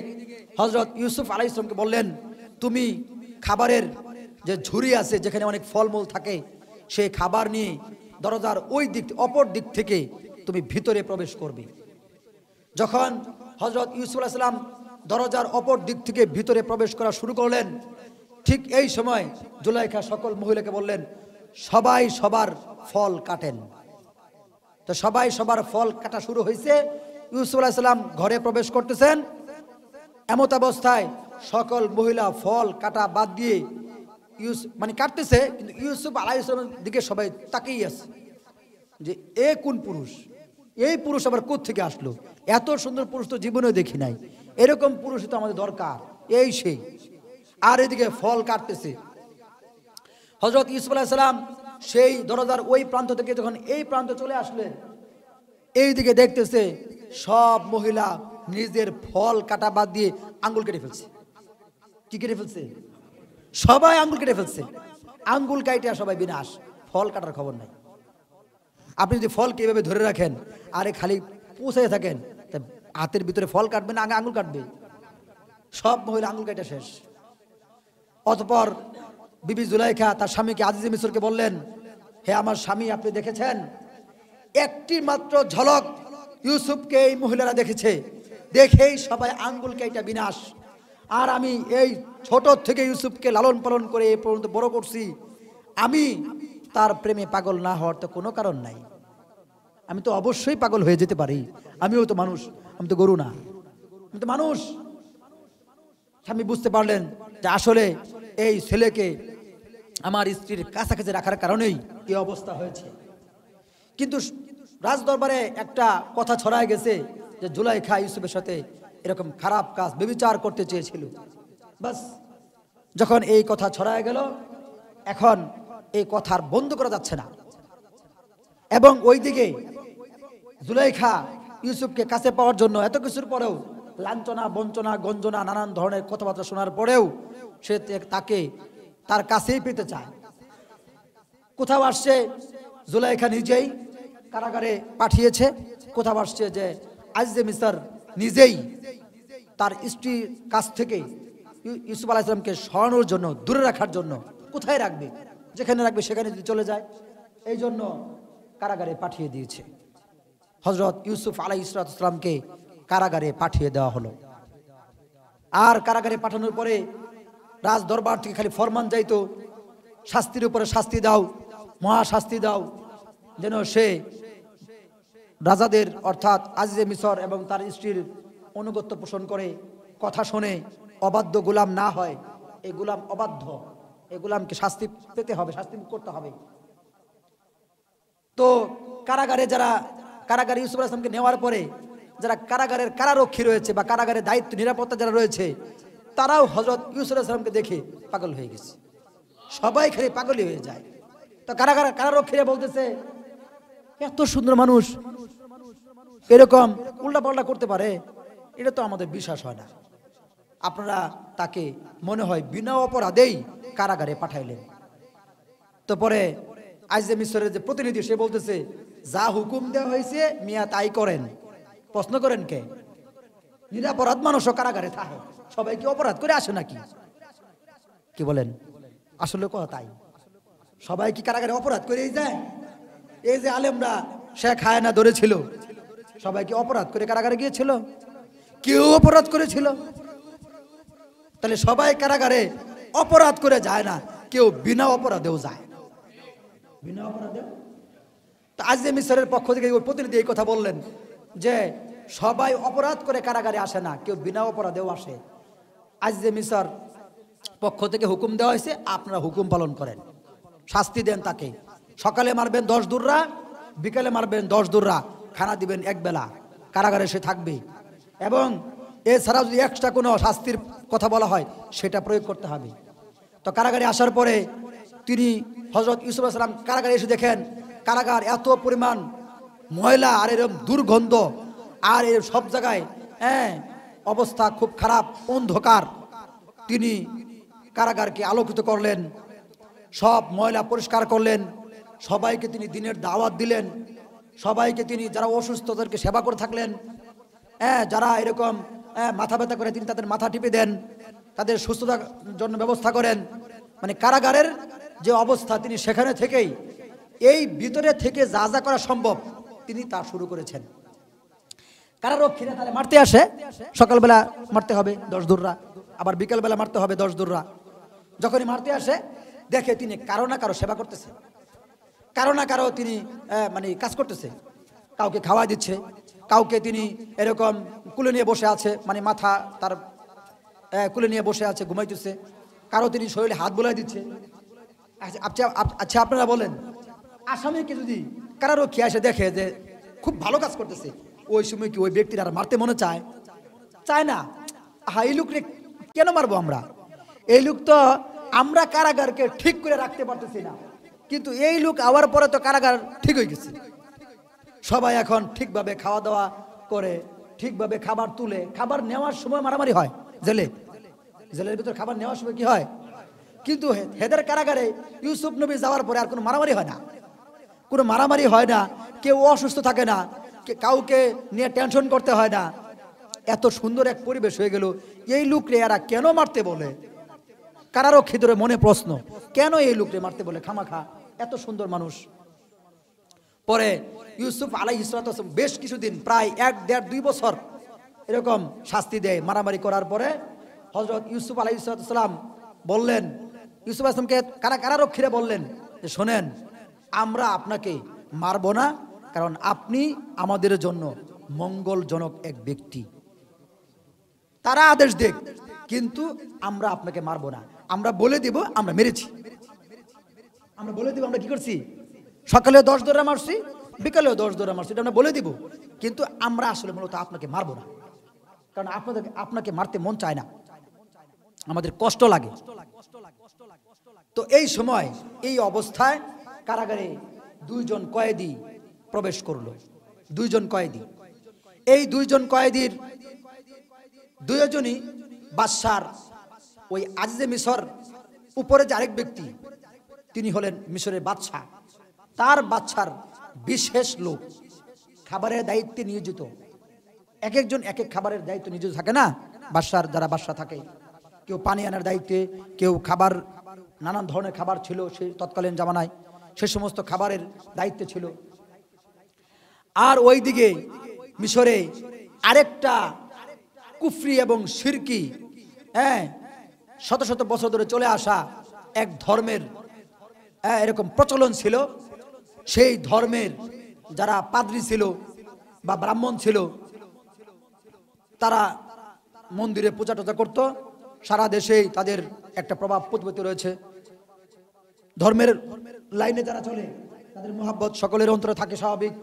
হযরত ইউসুফ আলাইহিস সালামকে বললেন, তুমি খাবারের যে ঝুড়ি আছে যেখানে অনেক ফলমূল থাকে, সেই খাবার নিয়ে দরজার ওই দিক, অপর দিক থেকে তুমি ভিতরে প্রবেশ করবে। যখন হযরত ইউসুফ আলাইহিস সালাম দরজার অপর দিক থেকে ভিতরে প্রবেশ করা শুরু করলেন, ঠিক এই সময় জুলাইখা সকল মহিলাকে বললেন, সবাই সবার ফল কাটেন। তো সবাই সবার ফল কাটা শুরু হয়েছে। ইউসুফ আলাইহিস সালাম ঘরে প্রবেশ করতেছেন, এমত অবস্থায় সকল মহিলা ফল কাটা বাদ দিয়ে মানে কাটতেছে, কিন্তু ইউসুফ আলাইহিস সালামের দিকে সবাই তাকিয়ে আছে যে এ কোন পুরুষ, এই পুরুষ আবার কোথা থেকে আসলো, এত সুন্দর পুরুষ তো জীবনেও দেখি নাই, এরকম পুরুষ তো আমাদের দরকার, এই সেই। আর এদিকে ফল কাটতেছে। হযরত ইউসুফ আলাইহিস সালাম সেই দরজার ওই প্রান্ত থেকে যখন এই প্রান্তে চলে আসলেন, এই দিকে দেখতেছে সব মহিলা নিজের ফল কাটা বাদ দিয়ে আঙ্গুল কেটে ফেলছে। কি কেটে ফেলছে? সবাই আঙ্গুল কেটে ফেলছে। আঙ্গুল কাইটে সবাই বিনাশ, ফল কাটার খবর নাই। আপনি যদি ফলকে এভাবে ধরে রাখেন আরে খালি পৌঁছাই থাকেন, হাতের ভিতরে ফল কাটবে না আগে আঙ্গুল কাটবে? সব মহিলা আঙ্গুল কাটা শেষ। অতঃপর বিবি জুলাইখা তার স্বামীকে আজিজে মিসরকে বললেন, হে আমার স্বামী, আপনি দেখেছেন একটি মাত্র ঝলক ইউসুফকে এই মহিলারা দেখেছে, দেখেই সবাই আঙ্গুল কাইটা বিনাশ। আর আমি এই ছোট থেকে ইউসুফকে লালন পালন করে এ পর্যন্ত বড় করছি, আমি তার প্রেমে পাগল না হওয়ার তো কোনো কারণ নাই। আমি তো অবশ্যই পাগল হয়ে যেতে পারি, আমিও তো মানুষ, আমি তো গরু না, আমি তো মানুষ। স্বামী বুঝতে পারলেন যে আসলে এই ছেলেকে আমার স্ত্রীর কাছাকাছি রাখার কারণেই এই অবস্থা হয়েছে। কিন্তু রাজদরবারে একটা কথা ছড়ায় গেছে যে জুলাইখা ইউসুফের সাথে এরকম খারাপ কাজ ব্যভিচার করতে চেয়েছিল। বাস যখন এই কথা ছড়ায় গেল, এখন এই কথা আর বন্ধ করা যাচ্ছে না। এবং ওইদিকে জুলাইখা ইউসুফকে কাছে পাওয়ার জন্য এত কিছুর পরেও, লাঞ্ছনা বঞ্চনা গঞ্জনা নানান ধরনের কথাবার্তা শোনার পরেও সে তাকে তার কাছেই পেতে চায়। কোথাও আসছে জুলাইখা নিজেই কারাগারে পাঠিয়েছে, কোথাও আসছে যে আজিজে মিসর নিজেই তার স্ত্রীর কাছ থেকে ইউসুফ আলাইহিস সালামকে সরানোর জন্য, দূরে রাখার জন্য, কোথায় রাখবে, যেখানে রাখবে সেখানে যদি চলে যায়, এই জন্য কারাগারে পাঠিয়ে দিয়েছে। হযরত ইউসুফ আলাইহিস সালামকে কারাগারে পাঠিয়ে দেওয়া হলো। আর কারাগারে পাঠানোর পরে রাজ দরবার থেকে খালি ফরমান যাইতো, শাস্তির উপরে শাস্তি দাও, মহা শাস্তি দাও, যেন সে রাজাদের অর্থাৎ আজিজে মিসর এবং তার স্ত্রীর অনুগত্য পোষণ করে, কথা শোনে, অবাধ্য গোলাম না হয়। এই গোলাম অবাধ্য, এই গোলামকে শাস্তি পেতে হবে, শাস্তি করতে হবে। তো কারাগারে যারা কারাগারে ইউসুফ আলাইহিস সালামকে নেওয়ার পরে যারা কারাগারের কারারক্ষী রয়েছে বা কারাগারের দায়িত্ব নিরাপত্তা যারা রয়েছে, তারাও হযরত ইউসুফ আলাইহিস সালামকে দেখে পাগল হয়ে গেছে। সবাই খালি পাগলই হয়ে যায়। তো কারারক্ষীরা বলতেছে, এত সুন্দর মানুষ এরকম উল্টাপাল্টা করতে পারে, এটা তো আমাদের বিশ্বাস হয় না। আপনারা তাকে মনে হয় বিনা অপরাধেই কারাগারে পাঠাইলেন। তো পরে আজিজে মিসরের যে প্রতিনিধি সে বলতেছে, যা হুকুম দেওয়া হয়েছে মিয়া তাই করেন, প্রশ্ন করেন কে? নিরাপরাধ মানুষও কারাগারে থাকে, সবাই কি অপরাধ করে আসে নাকি? কি বলেন? আসলে কথা তাই, সবাই কি কারাগারে অপরাধ করেই যায়? এই যে আলেমরা শেখ হায়না ধরেছিল, সবাই কি অপরাধ করে কারাগারে গিয়েছিল? কেউ অপরাধ করেছিল? তাহলে সবাই কারাগারে অপরাধ করে যায় না, কেউ বিনা অপরাধেও যায়, বিনা অপরাধেও। তো আজিজে মিসরের পক্ষ থেকে ওই প্রতিনিধি এই কথা বললেন যে সবাই অপরাধ করে কারাগারে আসে না, কেউ বিনা অপরাধেও আসে। আজিজে মিসর পক্ষ থেকে হুকুম দেওয়া হয়েছে, আপনারা হুকুম পালন করেন, শাস্তি দেন তাকে। সকালে মারবেন 10 দুররা, বিকালে মারবেন 10 দুররা, খানা দিবেন এক বেলা, কারাগারে সে থাকবে। এবং এছাড়াও যদি এক্সট্রা কোনো শাস্তির কথা বলা হয় সেটা প্রয়োগ করতে হবে। তো কারাগারে আসার পরে তিনি হযরত ইউসুফ আলাইহিস সালাম কারাগারে এসে দেখেন কারাগার এত পরিমাণ ময়লা আর এরকম দুর্গন্ধ, আর এর সব জায়গায় অবস্থা খুব খারাপ, অন্ধকার। তিনি কারাগারকে আলোকিত করলেন, সব ময়লা পরিষ্কার করলেন, সবাইকে তিনি দিনের দাওয়াত দিলেন, সবাইকে তিনি যারা অসুস্থ তাদেরকে সেবা করে থাকলেন, যারা এরকম মাথা ব্যথা করে তিনি তাদের মাথা টিপে দেন, তাদের সুস্থতার জন্য ব্যবস্থা করেন। মানে কারাগারের যে অবস্থা, তিনি সেখানে থেকেই এই ভিতরে থেকে যা যা করা সম্ভব তিনি তা শুরু করেছেন। কারারক্ষীরা তাহলে মারতে আসে, সকালবেলা মারতে হবে 10 দুররা, আবার বিকালবেলা মারতে হবে 10 দুররা। যখনই মারতে আসে দেখে তিনি কারো না কারো সেবা করতেছে, কারো না কারো তিনি মানে কাজ করতেছে, কাউকে খাওয়া দিচ্ছে, কাউকে তিনি এরকম কুলে নিয়ে বসে আছে, মানে মাথা তার কুলে নিয়ে বসে আছে, ঘুমাইতেছে, কারো তিনি শরীরে হাত বোলাই দিচ্ছে। আচ্ছা আপনারা বলেন, আসামিকে যদি কারারক্ষী এসে দেখে যে খুব ভালো কাজ করতেছে, ওই সময় কি ওই ব্যক্তির আর মারতে মনে চায়? চায় না। এই লোককে কেন মারবো আমরা? এই লোক তো আমরা কারাগারকে ঠিক করে রাখতে পারতেছি না, কিন্তু এই লোক আওয়ার পরে তো কারাগার ঠিক হয়ে গেছে। সবাই এখন ঠিকভাবে খাওয়া দাওয়া করে, ঠিকভাবে খাবার তুলে, খাবার নেওয়ার সময় মারামারি হয় জেলে, জেলের ভিতর খাবার নেওয়ার সময় কি হয়, কিন্তু হেদের কারাগারে ইউসুফ নবী যাওয়ার পরে আর কোনো মারামারি হয় না, কোনো মারামারি হয় না, কেউ অসুস্থ থাকে না, কাউকে নিয়ে টেনশন করতে হয় না। এত সুন্দর এক পরিবেশ হয়ে গেল। এই লোকরে এরা কেন মারতে বলে? কারারক্ষীদের মনে প্রশ্ন, কেন এই লোকরে মারতে বলে খামাখা? এত সুন্দর মানুষ। পরে ইউসুফ আলাইহিস সালাম বেশ কিছুদিন, প্রায় 1-1.5-2 বছর এরকম শাস্তি দেয়। মারামারি করার পরে হযরত ইউসুফ আলাইহিস সালাম বললেন, ইউসুফ আলাইহিস সালামকে কারারক্ষীরা বললেন যে শোনেন, আমরা আপনাকে মারবো না, কারণ আপনি আমাদের জন্য মঙ্গলজনক এক ব্যক্তি। তারা আদেশ দেখ, কিন্তু আমরা আপনাকে মারবো না। আমরা বলে দিব আমরা মেরেছি, আমরা বলে দিব আমরা কি করছি, সকালে 10 দৌড়া মারছি, বিকালেও 10 দৌড়া মারছি, এটা আমরা বলে দিব, কিন্তু আমরা আসলে মূলত আপনাকে মারবো না, কারণ আপনাকে মারতে মন চায় না, আমাদের কষ্ট লাগে। তো এই সময় এই অবস্থায় কারাগারে 2 জন কয়েদি প্রবেশ করলো। 2 জন কয়েদি, এই 2 জন কয়েদির 2 জনই বাদশার ওই আজিজে মিশর উপরে যে আরেক ব্যক্তি, তিনি হলেন মিশরের বাদশা, তার বাদশার বিশেষ লোক, খাবারের দায়িত্বে নিয়োজিত। এক একজন এক এক খাবারের দায়িত্ব নিয়োজিত থাকে না, বাদশার যারা বাদশা থাকে, কেউ পানি আনার দায়িত্বে, কেউ খাবার, নানান ধরনের খাবার ছিল সেই তৎকালীন জামানায়, সে সমস্ত খাবারের দায়িত্বে ছিল। আর ওইদিকে মিশরে আরেকটা কুফরি এবং শিরকি, শত শত বছর ধরে চলে আসা এক ধর্মের এরকম প্রচলন ছিল। সেই ধর্মের যারা পাদ্রী ছিল বা ব্রাহ্মণ ছিল, তারা মন্দিরে পূজা টুজা করত। সারা দেশেই তাদের একটা প্রভাব প্রতিপত্তি রয়েছে। ধর্মের লাইনে যারা চলে তাদের মহব্বত সকলের অন্তরে থাকে স্বাভাবিক।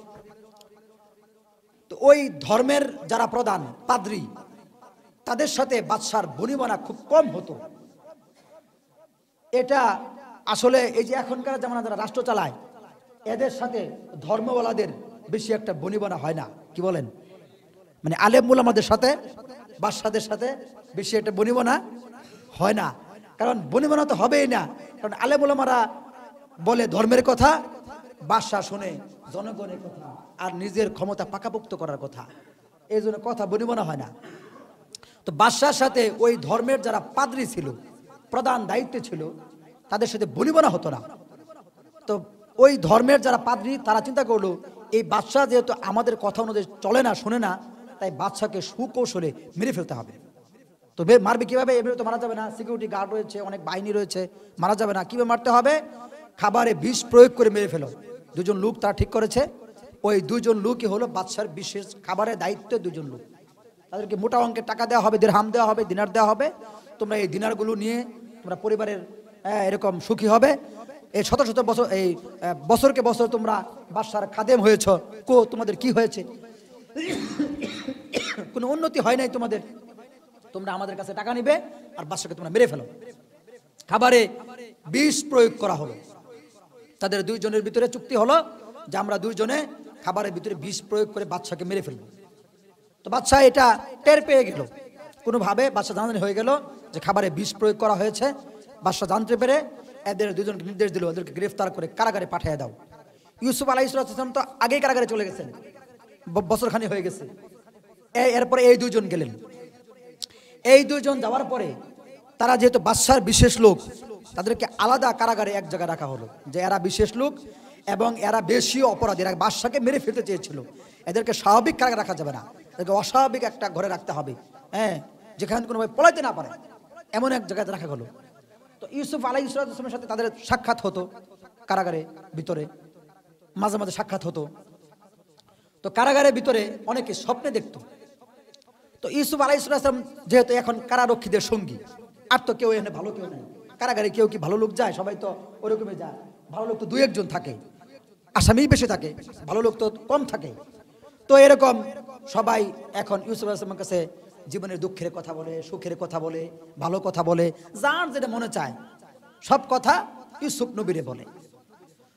তো ওই ধর্মের যারা প্রধান পাদ্রী, তাদের সাথে বাদশার বনিবনা খুব কম হতো। এটা আসলে এই যে এখনকার জামানা যারা রাষ্ট্র চালায়, এদের সাথে ধর্মওয়ালাদের বেশি একটা বনিবনা হয় না, কি বলেন? মানে আলেম উলামাদের সাথে বাদশাদের সাথে বেশি একটা বনিবনা হয় না, কারণ বনিবনা তো হবেই না, কারণ আলেম উলামারা বলে ধর্মের কথা, বাদশা শুনে জনগণের কথা আর নিজের ক্ষমতা পাকাপোক্ত করার কথা, এই জন্য কথা বনিবনা হয় না। তো বাদশার সাথে ওই ধর্মের যারা পাদ্রী ছিল, প্রধান দায়িত্বে ছিল, তাদের সাথে বনিবনা হতো না। তো ওই ধর্মের যারা পাদ্রী, তারা চিন্তা করলো এই বাদশা যেহেতু আমাদের কথা অনুযায়ী চলে না, শোনে না, তাই বাদশাকে সুকৌশলে মেরে ফেলতে হবে। তো মারবে কিভাবে? এভাবে তো মারা যাবে না, সিকিউরিটি গার্ড রয়েছে, অনেক বাহিনী রয়েছে, মারা যাবে না। কিভাবে মারতে হবে? খাবারে বিষ প্রয়োগ করে মেরে ফেলো। 2 জন লোক তারা ঠিক করেছে। ওই 2 জন লোকই হলো বাদশার বিশেষ খাবারের দায়িত্বে 2 জন লোক। তাদেরকে মোটা অঙ্কের টাকা দেওয়া হবে, দিরহাম দেওয়া হবে, দিনার দেওয়া হবে। তোমরা এই দিনারগুলো নিয়ে তোমরা পরিবারের এরকম সুখী হবে। এই শত শত বছর, এই বছরকে বছর তোমরা বাদশার খাদেম হয়েছ, তোমাদের কি হয়েছে? কোনো উন্নতি হয় নাই তোমাদের, তোমরা আমাদের কাছে টাকা নিবে আর বাদশাকে তোমরা মেরে ফেলো। খাবারে বিষ প্রয়োগ করা হলো। তাদের 2 জনের ভিতরে চুক্তি হলো যে আমরা 2 জনে খাবারের ভিতরে বিষ প্রয়োগ করে বাদশাকে মেরে ফেলবো। তো বাদশা এটা টের পেয়ে গেল, কোনোভাবে বাদশা জানাজানি হয়ে গেল যে খাবারে বিষ প্রয়োগ করা হয়েছে। বাদশা জানতে পেরে এদের 2 জনকে নির্দেশ দিল, এদেরকে গ্রেফতার করে কারাগারে পাঠিয়ে দাও। ইউসুফ আলাইহিস সালাম তো আগেই কারাগারে চলে গেছেন, বছরখানি হয়ে গেছে। এরপরে এই 2 জন গেলেন। এই 2 জন যাওয়ার পরে তারা যেহেতু বাদশার বিশেষ লোক, তাদেরকে আলাদা কারাগারে এক জায়গায় রাখা হলো, যে এরা বিশেষ লোক এবং এরা বেশি অপরাধী, এরা বাদশাকে মেরে ফেলতে চেয়েছিল। এদেরকে স্বাভাবিক কারাগারে রাখা যাবে না, এদেরকে অস্বাভাবিক একটা ঘরে রাখতে হবে, যেখানে কোনোভাবে পলাইতে না পারে, এমন এক জায়গায় রাখা হলো। তো ইউসুফ আলাইহিস সালামের সাথে তাদের সাক্ষাৎ হতো কারাগারে ভিতরে, মাঝে মাঝে সাক্ষাৎ হতো। তো কারাগারের ভিতরে অনেকে স্বপ্নে দেখতো। তো ইউসুফ আলাইহিস সালাম যেহেতু এখন কারারক্ষীদের সঙ্গী, আর তো কেউ এখানে ভালো কেউ নেই কারাগারে। কেউ কি ভালো লোক যায়? সবাই তো ওরকমই যায়। ভালো লোক তো 2-1 জন থাকে, আসামি বেশি থাকে, ভালো লোক তো কম থাকে। তো এরকম সবাই এখন ইউসুফ আলাইহিস সালামের কাছে জীবনের দুঃখের কথা বলে, সুখের কথা বলে, ভালো কথা বলে, যার যেটা মনে চায় সব কথা ইউসুফ নবীরে বলে।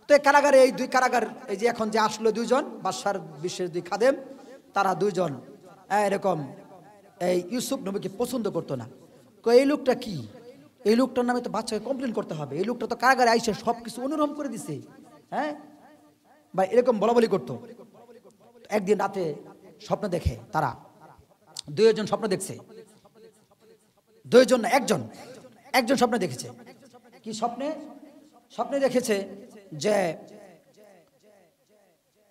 তো এই কারাগারে এই 2 কারাগার, এই যে এখন যে আসলো 2 জন বাদশার বিশেষ 2 খাদেম, তারা 2 জন এরকম এই ইউসুফ নবীকে পছন্দ করতো না। এই লোকটা কি, এই লোকটার নামে তো বাচ্চাকে কমপ্লেন করতে হবে, এই লোকটা তো কারাগারে আইসে সব কিছু অনুরোধ করে দিছে, হ্যাঁ, বা এরকম বলা বলি করতো। একদিন রাতে স্বপ্ন দেখে তারা, দুইজন স্বপ্ন দেখছে, দুইজন না, একজন স্বপ্ন দেখেছে। কি স্বপ্নে? স্বপ্নে দেখেছে যে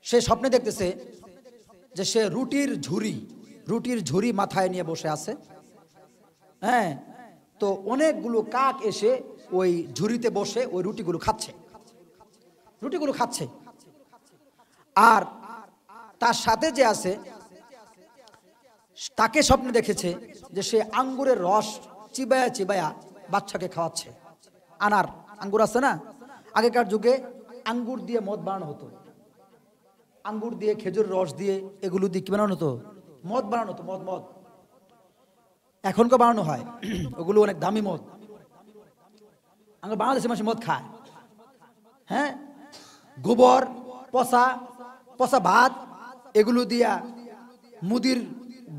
সে স্বপ্নে দেখতেছে যে সে রুটির ঝুড়ি মাথায় নিয়ে বসে আছে, হ্যাঁ, তো অনেকগুলো কাক এসে ওই ঝুড়িতে বসে ওই রুটিগুলো খাচ্ছে। আর তার সাথে যে আছে তাকে স্বপ্নে দেখেছে যে সে আঙ্গুরের রস চিবায়া বাচ্চাকে খাওয়াচ্ছে। আঙ্গুর আছে না, আগেকার যুগে আঙ্গুর দিয়ে মদ বানানো হতো, আঙ্গুর দিয়ে, খেজুর রস দিয়ে, এগুলো দিয়ে কি বানানো হতো? মদ বানানো হতো, মদ এখনকার বানানো হয়, ওগুলো অনেক দামি মদ। আমরা বাংলাদেশের মানুষ মদ খায়, হ্যাঁ, গোবর, পচা ভাত এগুলো দিয়া, মুদির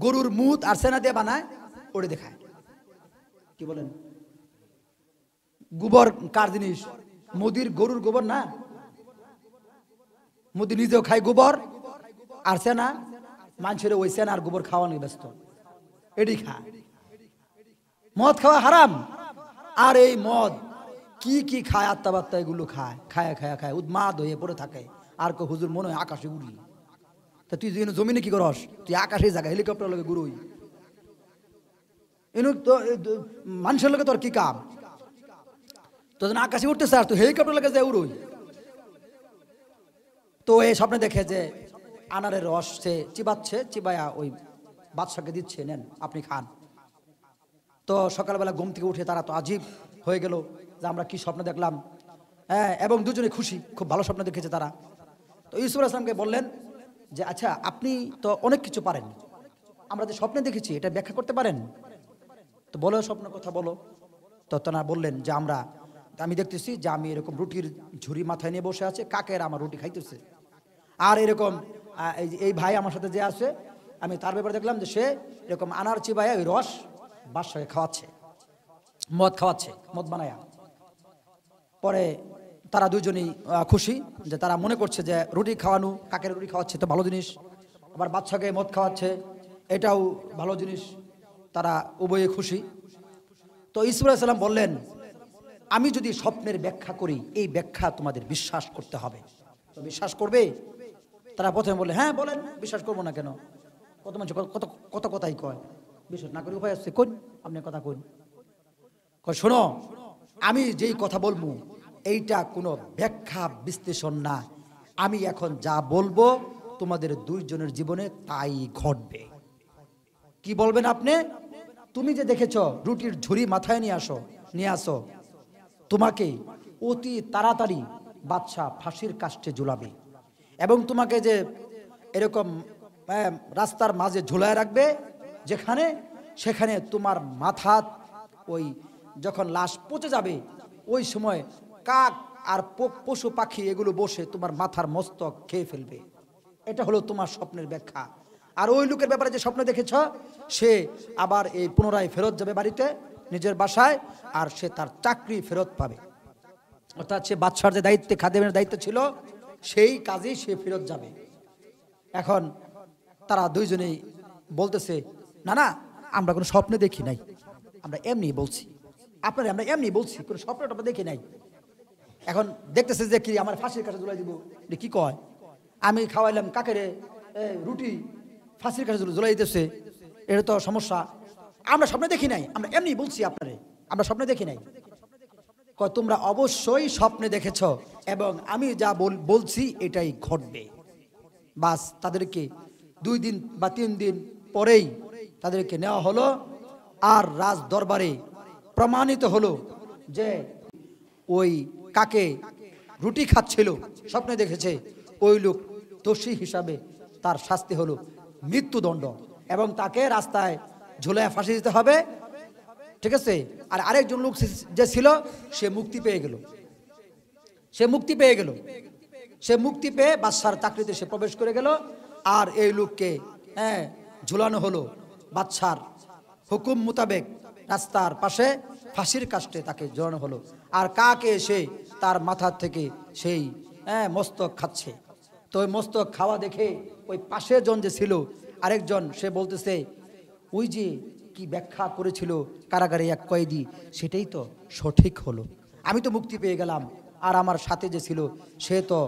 গরুর মুত আর সেনা দিয়ে বানায়, ওটা দেখায়। কি বলেন? গোবর কার জিনিস? মুদির গরুর গোবর না, মুদি নিজেও খায় গোবর, আর সেনা মানুষের ওই সেনা আর গোবর খাওয়ানো ব্যস্ত, এটি খায়। মদ খাওয়া হারাম। আর এই মদ কি খায়? আত্মা বাত্তা এগুলো খায় উন্মাদ হয়ে পড়ে থাকে। আর কেউ হুজুর মনে হয় আকাশে উড়ি। তা তুই জমিনে কি করস? তুই আকাশে জায়গা, হেলিকপ্টার লগে গুরুই, মানুষের লোকে তোর কি কাম? তোর আকাশে উঠতেছে আর তুই হেলিকপ্টার লগে যায় উড়ুই। তো এই স্বপ্নে দেখে যে আনারের রস সে চিবায়া ওই বাদশাকে দিচ্ছে, নেন আপনি খান। তো সকালবেলা ঘুম থেকে উঠে তারা তো আজীব হয়ে গেল যে আমরা কি স্বপ্ন দেখলাম, হ্যাঁ, এবং দুজনে খুশি, খুব ভালো স্বপ্ন দেখেছে তারা। তো ইউসুফ আলাইহিস সালামকে বললেন যে আচ্ছা, আপনি তো অনেক কিছু পারেন, আমরা যে স্বপ্নে দেখেছি এটা ব্যাখ্যা করতে পারেন? তো বলো, স্বপ্নের কথা বলো। তো তারা বললেন যে আমি দেখতেছি যে আমি এরকম রুটির ঝুড়ি মাথায় নিয়ে বসে আছে, কাকের আমার রুটি খাইতেছে, আর এরকম এই ভাই আমার সাথে যে আছে, আমি তার ব্যাপারে দেখলাম যে সে এরকম আনার চিবায়া ওই রস বাদশাকে খাওয়াচ্ছে, মদ বানায়া। পরে তারা দুজনেই খুশি যে তারা মনে করছে যে রুটি খাওয়ানো, কাকের রুটি খাওয়াচ্ছে তো ভালো জিনিস, আবার বাদশাকে মদ খাওয়াচ্ছে এটাও ভালো জিনিস, তারা উভয়ে খুশি। তো ইউসুফ আলাইহিস সালাম বললেন, আমি যদি স্বপ্নের ব্যাখ্যা করি, এই ব্যাখ্যা তোমাদের বিশ্বাস করতে হবে। তো বিশ্বাস করবে? তারা প্রথমে বললে, হ্যাঁ বলেন, বিশ্বাস করবো না কেন? কত মানুষ কত কথাই কয়, বিশ্বাস না করে উপায় আছে, কোন আপনি কথা কোন? শোনো, আমি যেই কথা বলবো এইটা কোনো ব্যাখ্যা বিশ্লেষণ না, আমি এখন যা বলবো তোমাদের দুইজনের জীবনে তাই ঘটবে। কি বলবেন আপনি? তুমি যে দেখেছ রুটির ঝুড়ি মাথায় নিয়ে আসো, তোমাকে অতি তাড়াতাড়ি বাদশা ফাঁসির কাষ্ঠে ঝুলাবে, এবং তোমাকে যে এরকম রাস্তার মাঝে ঝুলায় রাখবে, সেখানে তোমার মাথা, ওই যখন লাশ পচে যাবে ওই সময় কাক আর পশু পাখি এগুলো বসে তোমার মাথার মস্তক খেয়ে ফেলবে। এটা হলো তোমার স্বপ্নের ব্যাখ্যা। আর ওই লোকের ব্যাপারে যে স্বপ্ন দেখেছ, সে আবার এই পুনরায় ফেরত যাবে বাড়িতে, নিজের বাসায়, আর সে তার চাকরি ফেরত পাবে। অর্থাৎ সে বাদশার যে দায়িত্বে, খাদেমের দায়িত্ব ছিল, সেই কাজেই সে ফেরত যাবে। এখন তারা দুইজনেই বলতেছে, না আমরা কোনো স্বপ্নে দেখি নাই, আমরা এমনি বলছি, আমরা এমনি বলছি, কোনো স্বপ্নটা আমরা দেখি নাই। এখন দেখতেছে যে কি আমার ফাঁসির কাছে ঝুলাই দিব, কি কয়? আমি খাওয়াইলাম কাকের রুটি, ফাঁসির কাছে ঝুলাই দিতেছে, এটা তো সমস্যা। আমরা স্বপ্নে দেখি নাই, আমরা এমনি বলছি আমরা স্বপ্নে দেখি নাই। কয় তোমরা অবশ্যই স্বপ্নে দেখেছ, এবং আমি যা বলছি এটাই ঘটবে। বাস তাদেরকে 2 দিন বা 3 দিন পরেই তাদেরকে নেওয়া হলো, আর রাজ দরবারে প্রমাণিত হলো যে ওই কাকে রুটি খাচ্ছিল, স্বপ্নে দেখেছে, ওই লোক দোষী হিসাবে তার শাস্তি হলো মৃত্যুদণ্ড, এবং তাকে রাস্তায় ঝুলায় ফাঁসি দিতে হবে, ঠিক আছে? আর আরেকজন লোক যে ছিল, সে মুক্তি পেয়ে বাদশার চাকরিতে সে প্রবেশ করে গেল। আর এই লোককে ঝুলানো হলো বাদশার হুকুম মোতাবেক, রাস্তার পাশে ফাঁসির কাস্টে তাকে জড়ানো হলো। আর কাকে এসে তার মাথার থেকে সেই মস্তক খাচ্ছে। তো ওই মস্তক খাওয়া দেখে ওই পাশে জন যে ছিল আরেকজন, সে বলতেছে ওই যে কি ব্যাখ্যা করেছিল কারাগারে এক কয়েদি, সেটাই তো সঠিক হলো, আমি তো মুক্তি পেয়ে গেলাম। আর আমার সাথে যে ছিল সে তো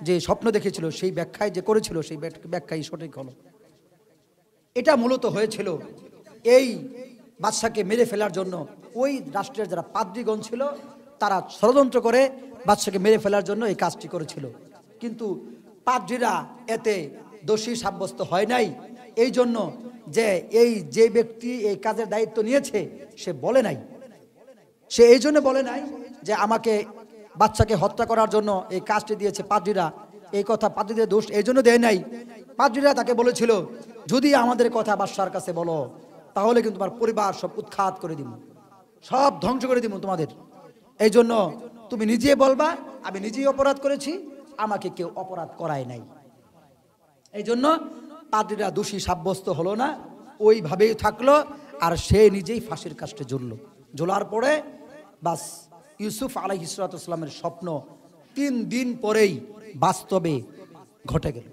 যে স্বপ্ন দেখেছিল সেই ব্যাখ্যায় যে করেছিল সেই ব্যাখ্যাই সঠিক হলো। এটা মূলত হয়েছিল এই বাদশাকে মেরে ফেলার জন্য। ওই রাষ্ট্রের যারা পাদ্রীগণ ছিল তারা ষড়যন্ত্র করে বাদশাকে মেরে ফেলার জন্য এই কাজটি করেছিল। কিন্তু পাদ্রীরা এতে দোষী সাব্যস্ত হয় নাই। এই জন্য যে ব্যক্তি এই কাজের দায়িত্ব নিয়েছে সে বলে নাই, সে এই জন্য বলে নাই যে আমাকে বাচ্চাকে হত্যা করার জন্য এই কাজটি দিয়েছে পাদ্রীরা। এই কথা পাদ্রীদের দোষ এই জন্য দেয় নাই। পাদ্রীরা তাকে বলেছিল যদি আমাদের কথা বাদশার কাছে বলো তাহলে কিন্তু তোমার পরিবার সব উৎখাত করে দিব, সব ধ্বংস করে দিব তোমাদের। এই জন্য তুমি নিজে বলবা আমি নিজেই অপরাধ করেছি, আমাকে কেউ অপরাধ করায় নাই। এই জন্য পাদ্রীরা দোষী সাব্যস্ত হলো না, ওইভাবেই থাকলো। আর সে নিজেই ফাঁসির কাস্টে ঝুললো। ঝোলার পরে বাস ইউসুফ আলাইহিস সালামের স্বপ্ন 3 দিন পরেই বাস্তবে ঘটে গেল।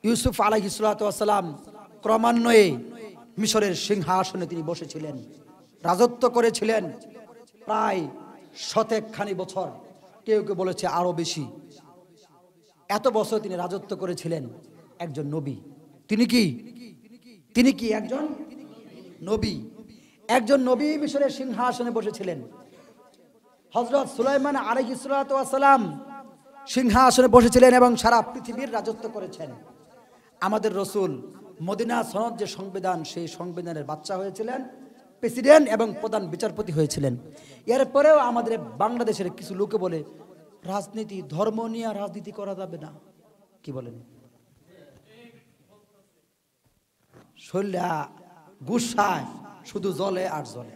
ইউসুফ আলাইহিস সালাম ক্রমান্বয়ে মিশরের সিংহাসনে তিনি বসেছিলেন, রাজত্ব করেছিলেন প্রায় 100 বছর, কেউ কেউ বলেছে আরো বেশি। এত বছর তিনি রাজত্ব করেছিলেন একজন নবী। তিনি কি একজন নবী। একজন নবী মিশরের সিংহাসনে বসেছিলেন। হযরত সুলাইমান আলাইহিস সালাম সিংহাসনে বসেছিলেন এবং সারা পৃথিবীর রাজত্ব করেছেন। আমাদের রসুল মদিনা সনদ যে সংবিধান, সেই সংবিধানের বাচ্চা হয়েছিলেন, প্রেসিডেন্ট এবং প্রধান বিচারপতি হয়েছিলেন। এরপরেও আমাদের বাংলাদেশের কিছু লোকে বলে রাজনীতি, ধর্ম নিয়ে রাজনীতি করা যাবে না। কি বলেন? শৈলা গুসায় শুধু জলে আর জলে,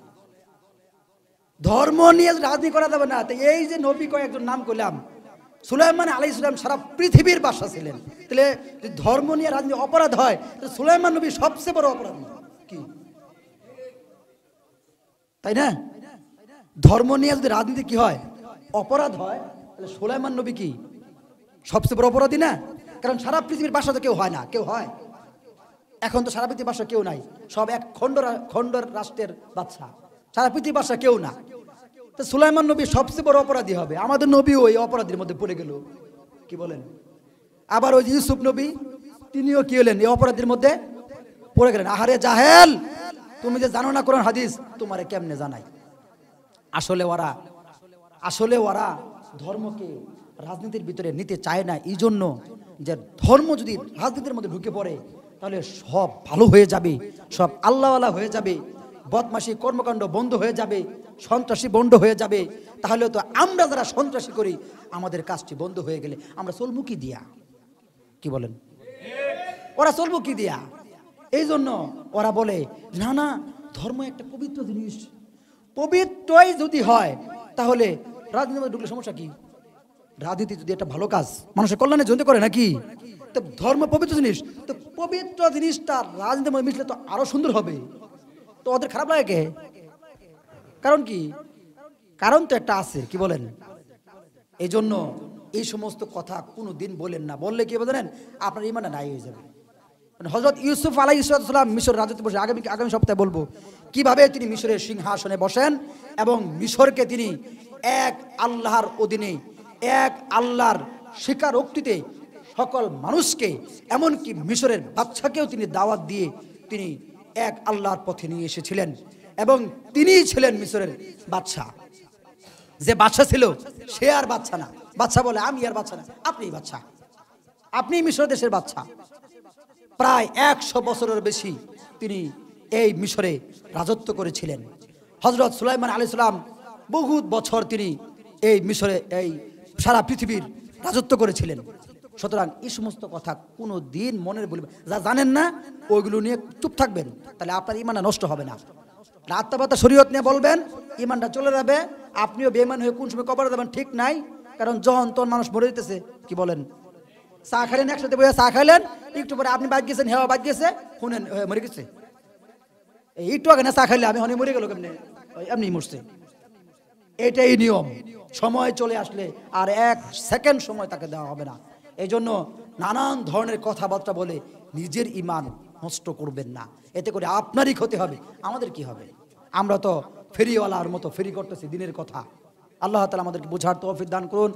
ধর্ম নিয়ে রাজনীতি করা যাবে না। তো এই যে নবী কয়েকজন নাম করলাম, সুলাইমান আলাইহিস সালাম সারা পৃথিবীর বাদশা ছিলেন। তাহলে যদি ধর্ম নিয়ে রাজনীতি অপরাধ হয়, তো সুলাইমান নবী সবচেয়ে বড় অপরাধ কি? তাই না? ধর্ম নিয়ে যদি রাজনীতি কি হয়, অপরাধ হয়, তাহলে সুলাইমান নবী কি সবচেয়ে বড় অপরাধী না? কারণ সারা পৃথিবীর বাদশা তো কেউ হয় না। কেউ হয়? এখন তো সারা পৃথিবীর বাদশা কেউ নাই, সব এক খণ্ড রাষ্ট্রের বাদশা, সারা পৃথিবীর বাদশা কেউ না। তো সুলাইমান নবী সবচেয়ে বড় অপরাধী হবে। আমাদের নবী ওই অপরাধীর মধ্যে পড়ে গেল। কি বলেন? আবার ওই ইউসুফ নবী, তিনিও কি হলেন? এই অপরাধীর মধ্যে পড়ে গেলেন। আহারে জাহেল, তুমি যে জানো না কোরআন হাদিস, তোমারে কেমনে জানাই? আসলে ওরা ধর্মকে রাজনীতির ভিতরে নিতে চায় না। এই জন্য যে ধর্ম যদি রাজনীতির মধ্যে ঢুকে পড়ে তাহলে সব ভালো হয়ে যাবে, সব আল্লাহওয়ালা হয়ে যাবে, বদমাশি কর্মকাণ্ড বন্ধ হয়ে যাবে, সন্ত্রাসী বন্ধ হয়ে যাবে। তাহলে তো আমরা যারা সন্ত্রাসী করি আমাদের কাজটি বন্ধ হয়ে গেলে আমরা চলবো কি দিয়া? কি বলেন? ওরা চলবো কি দিয়া? এই জন্য ওরা বলে না না, ধর্ম একটা পবিত্র জিনিস, পবিত্রই যদি হয় তাহলে রাজনীতির মধ্যে ঢুকলে সমস্যা কি? রাজনীতি যদি একটা ভালো কাজ মানুষের কল্যাণের জন্য করে নাকি? তো ধর্ম পবিত্র জিনিস, তো পবিত্র জিনিসটা রাজনীতির মধ্যে মিশলে তো আরো সুন্দর হবে। তো ওদের খারাপ লাগে কে? কারণ কি? কারণ তো একটা আছে। কি বলেন? এই জন্য এই সমস্ত কথা কোনো দিন বলেন না। বললে কি বলেন, আপনার ইমানটা নাই হয়ে যাবে। হযরত ইউসুফ আলাইহিস সালাম মিশর রাজত্বে বসে, আগামী সপ্তাহে বলবো কিভাবে তিনি মিশরের সিংহাসনে বসেন এবং মিশরকে তিনি এক আল্লাহর অধীনে, এক আল্লাহর স্বীকারোক্তিতে সকল মানুষকে, এমনকি মিশরের বাদশাকেও তিনি দাওয়াত দিয়ে তিনি এক আল্লাহর পথে নিয়ে এসেছিলেন। এবং তিনিই ছিলেন মিশরের বাদশা। যে বাদশা ছিল সে আর বাদশা না। বাদশা বলে আমি আর বাদশা না, আপনিই বাদশা, আপনি মিশর দেশের বাদশা। প্রায় 100 বছরের বেশি তিনি এই মিশরে রাজত্ব করেছিলেন। হযরত সুলাইমান আলাইহিস সালাম বহুত বছর তিনি এই মিশরে, এই সারা পৃথিবীর রাজত্ব করেছিলেন। সুতরাং এই সমস্ত কথা কোনো দিন মনের বলবেন, যা জানেন না ওইগুলো নিয়ে চুপ থাকবেন, তাহলে আপনার ইমানটা নষ্ট হবে না। রাত্তাবাতা শরীয়ত নিয়ে বলবেন, ইমানটা চলে যাবে। আপনিও বেঈমান হয়ে কোন সময় কবরে যাবেন ঠিক নাই, কারণ যখন তখন মানুষ মরে যেতেছে। কি বলেন? চা খাইলেন, একসাথে বসে চা খাইলেন, একটু পরে আপনি বাদ গেছেন, হেওয়া বাদ গেছে, শুনেন মরে গেছে। এই একটু আগে না চা খাইলে আমি হনে মরে গেল কেমনে, এমনি মরছে। এটাই নিয়ম। সময় চলে আসলে আর 1 সেকেন্ড সময় তাকে দেওয়া হবে না। এই জন্য নানান ধরনের কথাবার্তা বলে নিজের ঈমান নষ্ট করবেন না, এতে করে আপনারই ক্ষতি হবে, আমাদের কি হবে? আমরা তো ফেরিওয়ালার মতো ফেরি করতেছি দিনের কথা। আল্লাহ তাআলা আমাদেরকে বোঝার তৌফিক দান করুন।